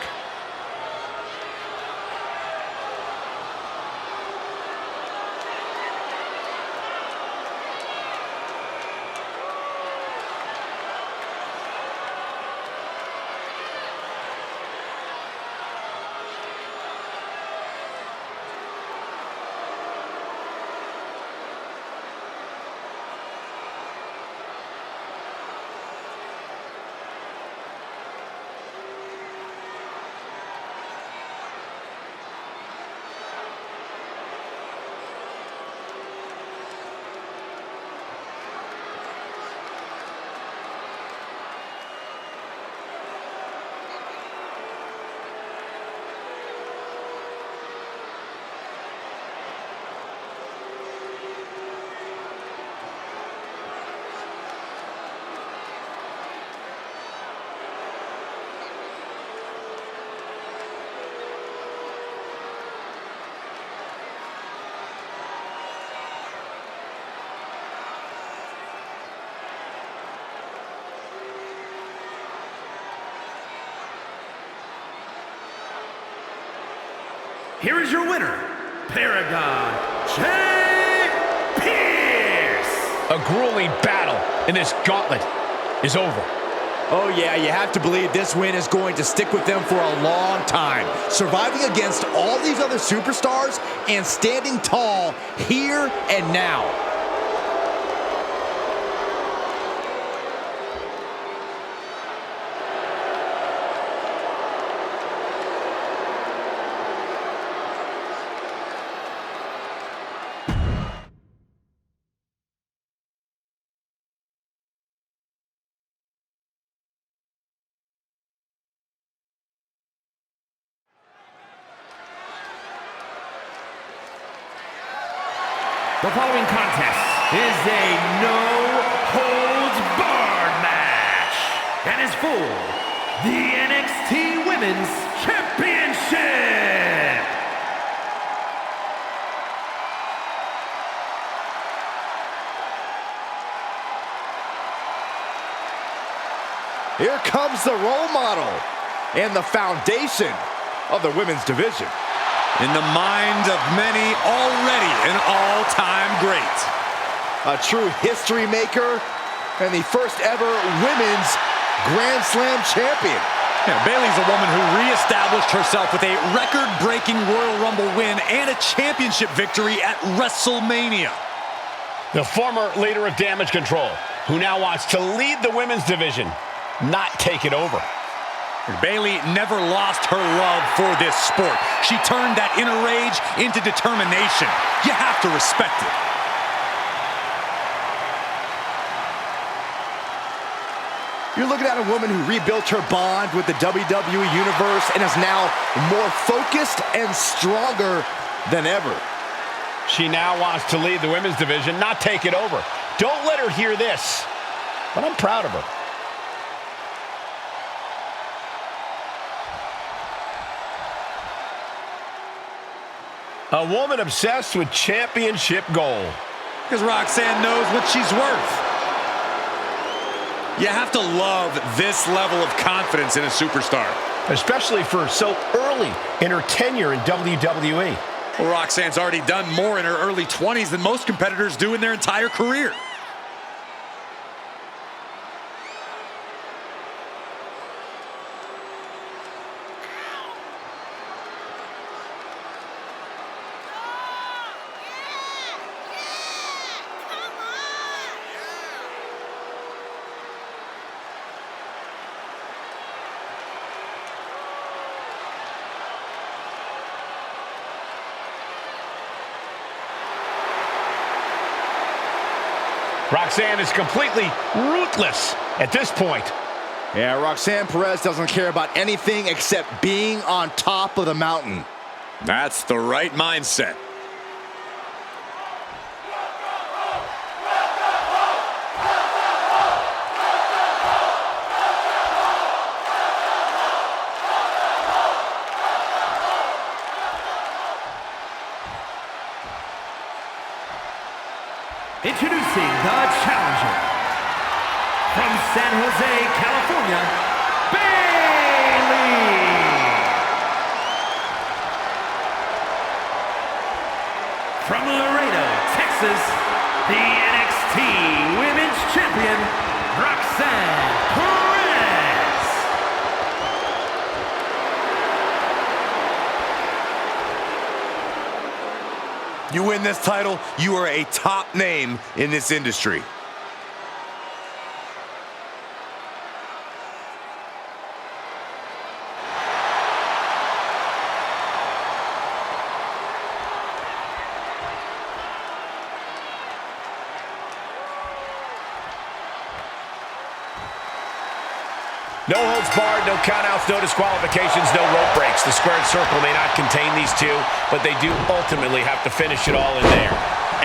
Here is your winner, Paragon Jay Pierce. A grueling battle in this gauntlet is over. Oh yeah, you have to believe this win is going to stick with them for a long time. Surviving against all these other superstars and standing tall here and now. The following contest is a no-holds-barred match and is for the NXT Women's Championship. Here comes the role model and the foundation of the women's division. In the mind of many, already an all-time great. A true history maker and the first ever women's Grand Slam champion. Yeah, Bayley's a woman who reestablished herself with a record-breaking Royal Rumble win and a championship victory at WrestleMania. The former leader of Damage Control, who now wants to lead the women's division, not take it over. Bayley never lost her love for this sport. She turned that inner rage into determination. You have to respect it. You're looking at a woman who rebuilt her bond with the WWE Universe and is now more focused and stronger than ever. She now wants to lead the women's division, not take it over. Don't let her hear this, but I'm proud of her. A woman obsessed with championship gold. Because Roxanne knows what she's worth. You have to love this level of confidence in a superstar. Especially for so early in her tenure in WWE. Well, Roxanne's already done more in her early 20s than most competitors do in their entire career. Roxanne is completely ruthless at this point. Yeah, Roxanne Perez doesn't care about anything except being on top of the mountain. That's the right mindset. Introducing the challenger from San Jose, California, Bayley. From Laredo, Texas, the NXT Women's Champion, Roxanne Perez. You win this title, you are a top name in this industry. No holds barred, no countouts, no disqualifications, no rope breaks. The squared circle may not contain these two, but they do ultimately have to finish it all in there.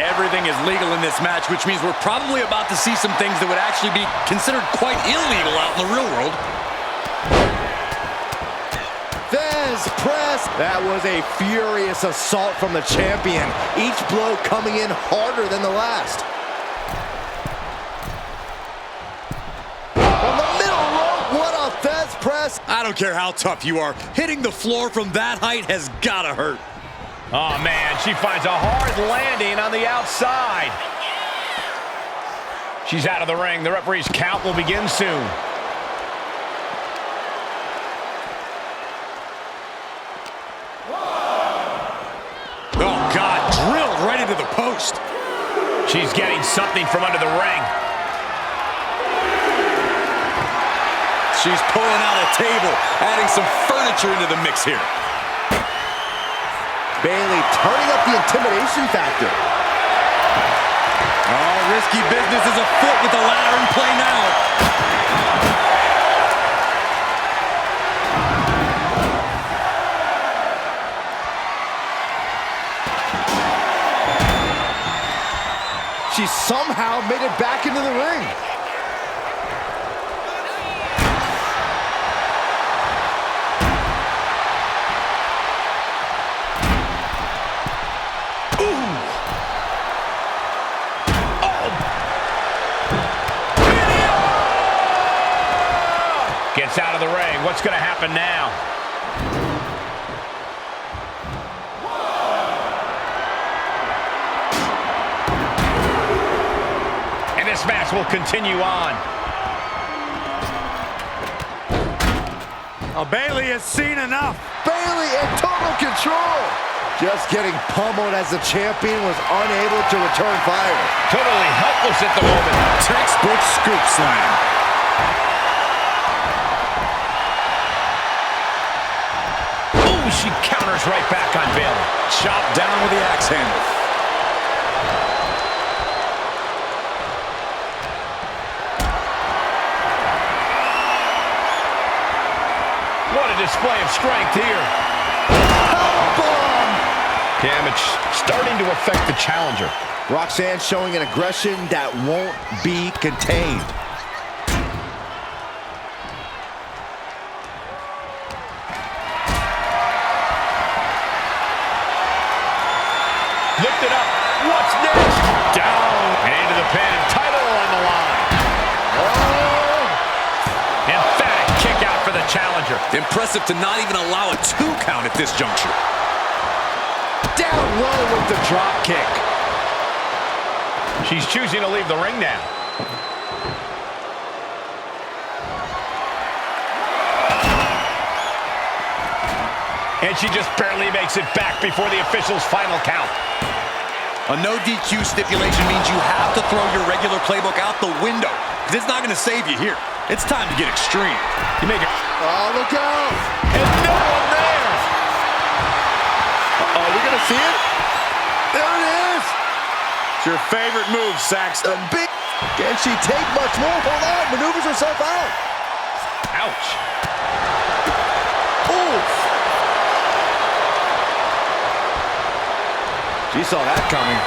Everything is legal in this match, which means we're probably about to see some things that would actually be considered quite illegal out in the real world. Thesz press. That was a furious assault from the champion. Each blow coming in harder than the last. From the middle rope, what a Thesz press. I don't care how tough you are. Hitting the floor from that height has gotta hurt. Oh, man, she finds a hard landing on the outside. She's out of the ring. The referee's count will begin soon. Oh, God, drilled right into the post. She's getting something from under the ring. She's pulling out a table, adding some furniture into the mix here. Bayley turning up the intimidation factor. Oh, risky business is afoot with the ladder in play now. She somehow made it back into the ring. Gets out of the ring. What's going to happen now? And this match will continue on. Oh, Bayley has seen enough. Bayley in total control. Just getting pummeled as the champion was unable to return fire. Totally helpless at the moment. Textbook scoop slam. She counters right back on Bayley. Chopped down with the axe handle. What a display of strength here. Powerbomb! Damage starting to affect the challenger. Roxanne showing an aggression that won't be contained. Lifted up. What's next? Down and into the pin. Title on the line. Oh! Emphatic kick out for the challenger. Impressive to not even allow a 2 count at this juncture. Down low with the drop kick. She's choosing to leave the ring now. And she just barely makes it back before the official's final count. A no DQ stipulation means you have to throw your regular playbook out the window, because it's not going to save you here. It's time to get extreme. You make it. Oh, look out! And no one there. Are we going to see it? There it is! It's your favorite move, Saxton. The big... Can she take much more? Hold on, maneuvers herself out. Ouch. Oof. She saw that coming.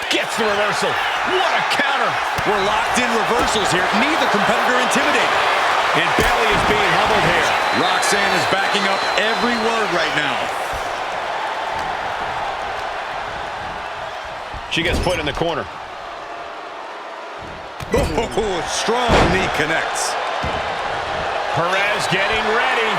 Gets the reversal. What a counter. We're locked in reversals here. Neither competitor intimidated. And Bayley is being humbled here. Roxanne is backing up every word right now. She gets put in the corner. Oh, strong knee connects. Perez getting ready.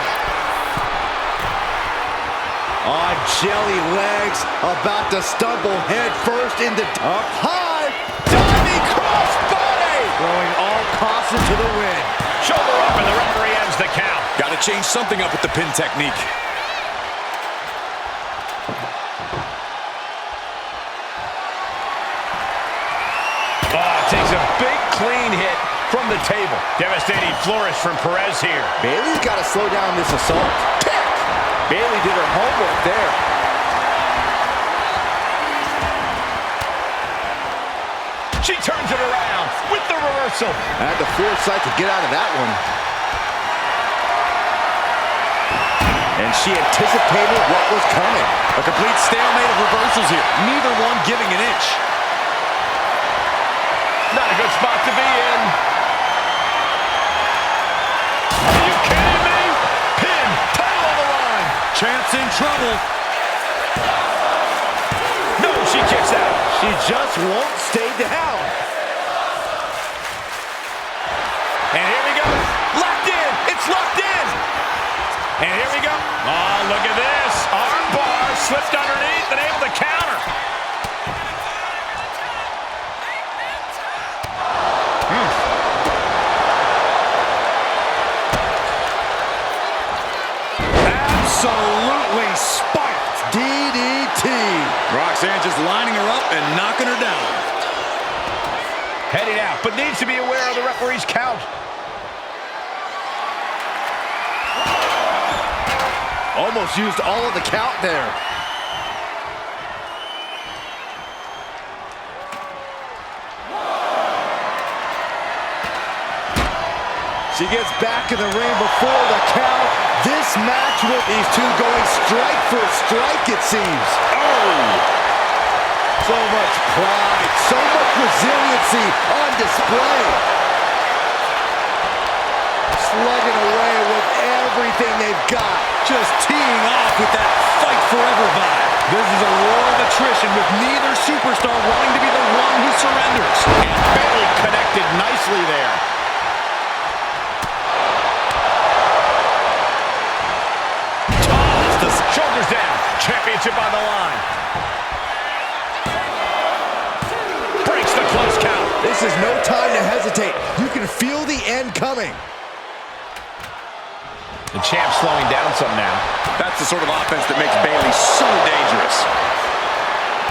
On jelly legs, about to stumble head first into up high. Diving crossbody. Throwing all caution to the wind. Shoulder up and the referee ends the count. Got to change something up with the pin technique. Takes a big clean hit from the table. Devastating flourish from Perez here. Bayley's got to slow down this assault. Kick! Bayley did her homework there. She turns it around with the reversal. Had the foresight to get out of that one. And she anticipated what was coming. A complete stalemate of reversals here. Neither one giving an inch. Not a good spot to be in. Are you kidding me? Pin, title on the line. Champ's in trouble. No, she kicks out. She just won't stay down. And here we go. Locked in. It's locked in. And here we go. Oh, look at this. Arm bar slipped underneath and able to counter. Absolutely spiked. DDT. Roxanne just lining her up and knocking her down. Heading out, but needs to be aware of the referee's count. Almost used all of the count there. She gets back in the ring before the count. This match with these two going strike for strike, it seems. Oh! So much pride, so much resiliency on display. Slugging away with everything they've got. Just teeing off with that fight forever vibe. This is a war of attrition with neither superstar wanting to be the one who surrenders. And Bayley connected nicely there. Shoulders down. Championship on the line. Breaks the close count. This is no time to hesitate. You can feel the end coming. The champ slowing down some now. That's the sort of offense that makes Bayley so dangerous.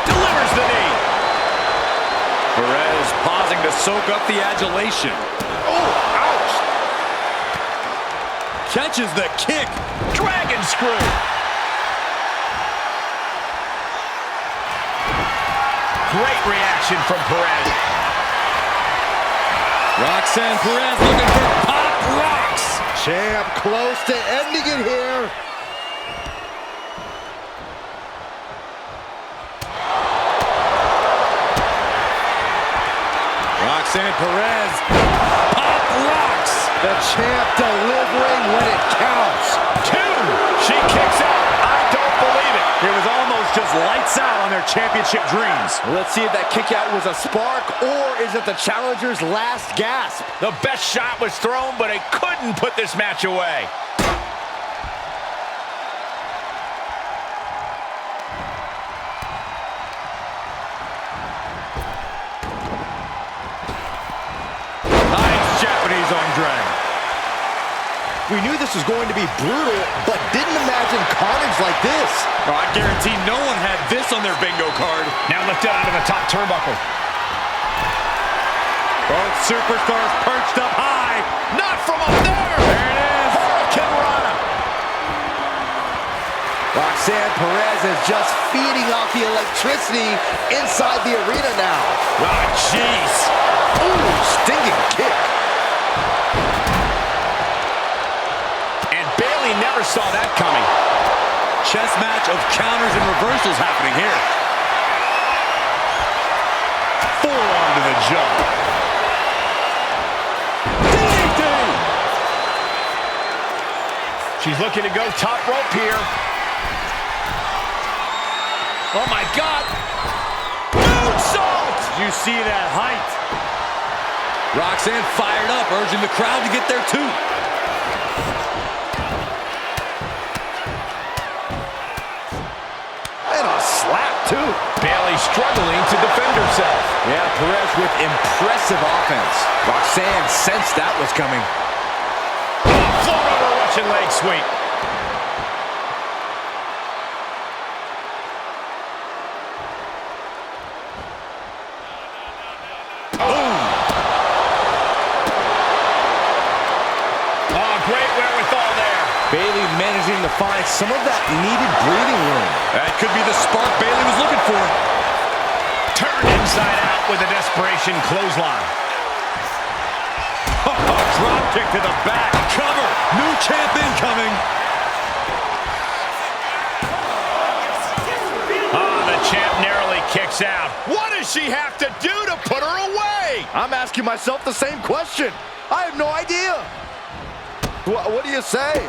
Delivers the knee. Perez pausing to soak up the adulation. Oh, ouch. Catches the kick. Dragon screw. Great reaction from Perez. Roxanne Perez looking for pop rocks. Champ close to ending it here. Roxanne Perez, pop rocks. The champ delivering when it counts. Two. She kicks out. I don't believe it. It was almost just lights out on their championship dreams. Let's see if that kick out was a spark or is it the challenger's last gasp? The best shot was thrown, but it couldn't put this match away. Nice Japanese arm drag. We knew this was going to be brutal, but didn't imagine carnage like this. I guarantee no one had this on their bingo card. Now lifted onto the top turnbuckle. Both superstars perched up high. Not from up there. There it is. Hurricane Rana. Roxanne Perez is just feeding off the electricity inside the arena now. Oh, jeez. Ooh, stinging kick. And Bayley never saw that coming. Chess match of counters and reversals happening here. Forearm to the jaw. DDT! She's looking to go top rope here. Oh my God! Moonsault! Did you see that height? Roxanne fired up, urging the crowd to get there too. And a slap, too. Bayley struggling to defend herself. Yeah, Perez with impressive offense. Roxanne sensed that was coming. Float over Russian leg sweep. Bayley managing to find some of that needed breathing room. That could be the spark Bayley was looking for. Turned inside out with a desperation clothesline. Drop kick to the back. Cover. New champ incoming. The champ narrowly kicks out. What does she have to do to put her away? I'm asking myself the same question. I have no idea. What do you say?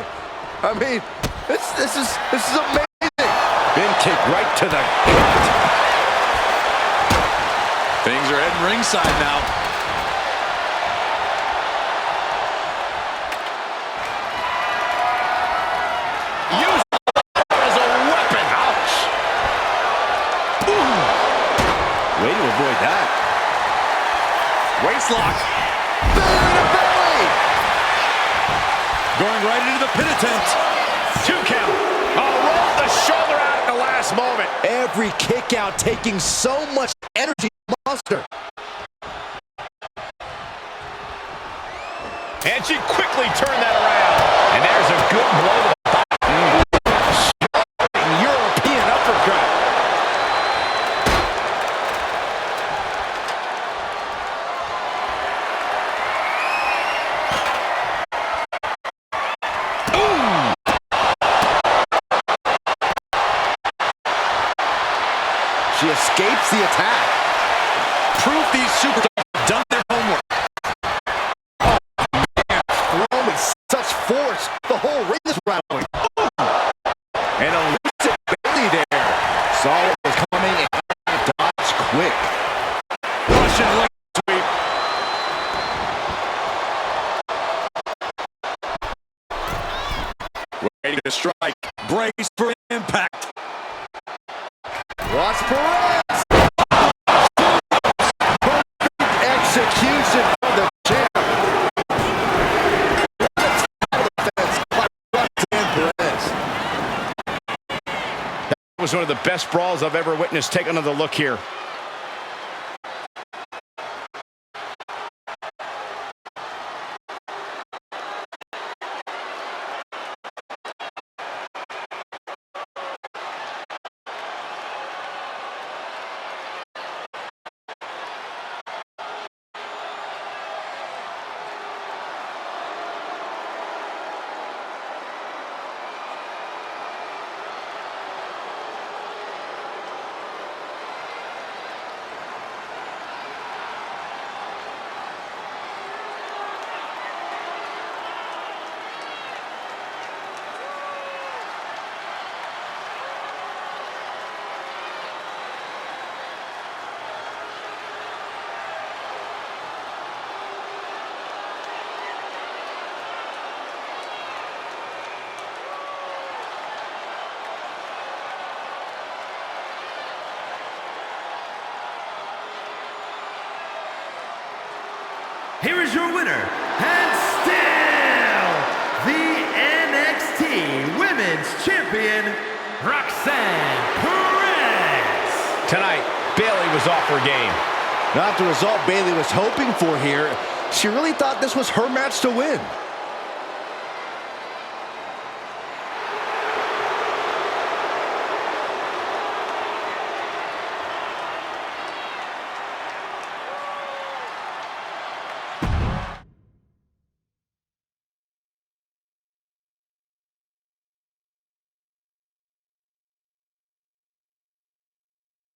I mean, this is amazing. Been kicked right to the gut. Things are heading ringside now. Use it as a weapon. Ouch. Ooh. Way to avoid that. Waist lock. Belly to belly. Going right into the pin attempt. 2 count. Oh, rolled the shoulder out at the last moment. Every kick out taking so much energy to muster. And she quickly turned that around. And there's a good blow to the body. European uppercut. She escapes the attack. Proof these superstars have done their homework. Oh, man. Thrown with such force. The whole ring is rattling. And elusive Bayley there. Saw what was coming and had to dodge quick. Russian leg sweep. Waiting to strike. Brace for impact. Watch Perez. Perfect execution of the champ. That's defense by Roxanne Perez. That was one of the best brawls I've ever witnessed. Take another look here. Here is your winner, and still the NXT Women's Champion, Roxanne Perez. Tonight, Bayley was off her game. Not the result Bayley was hoping for here. She really thought this was her match to win.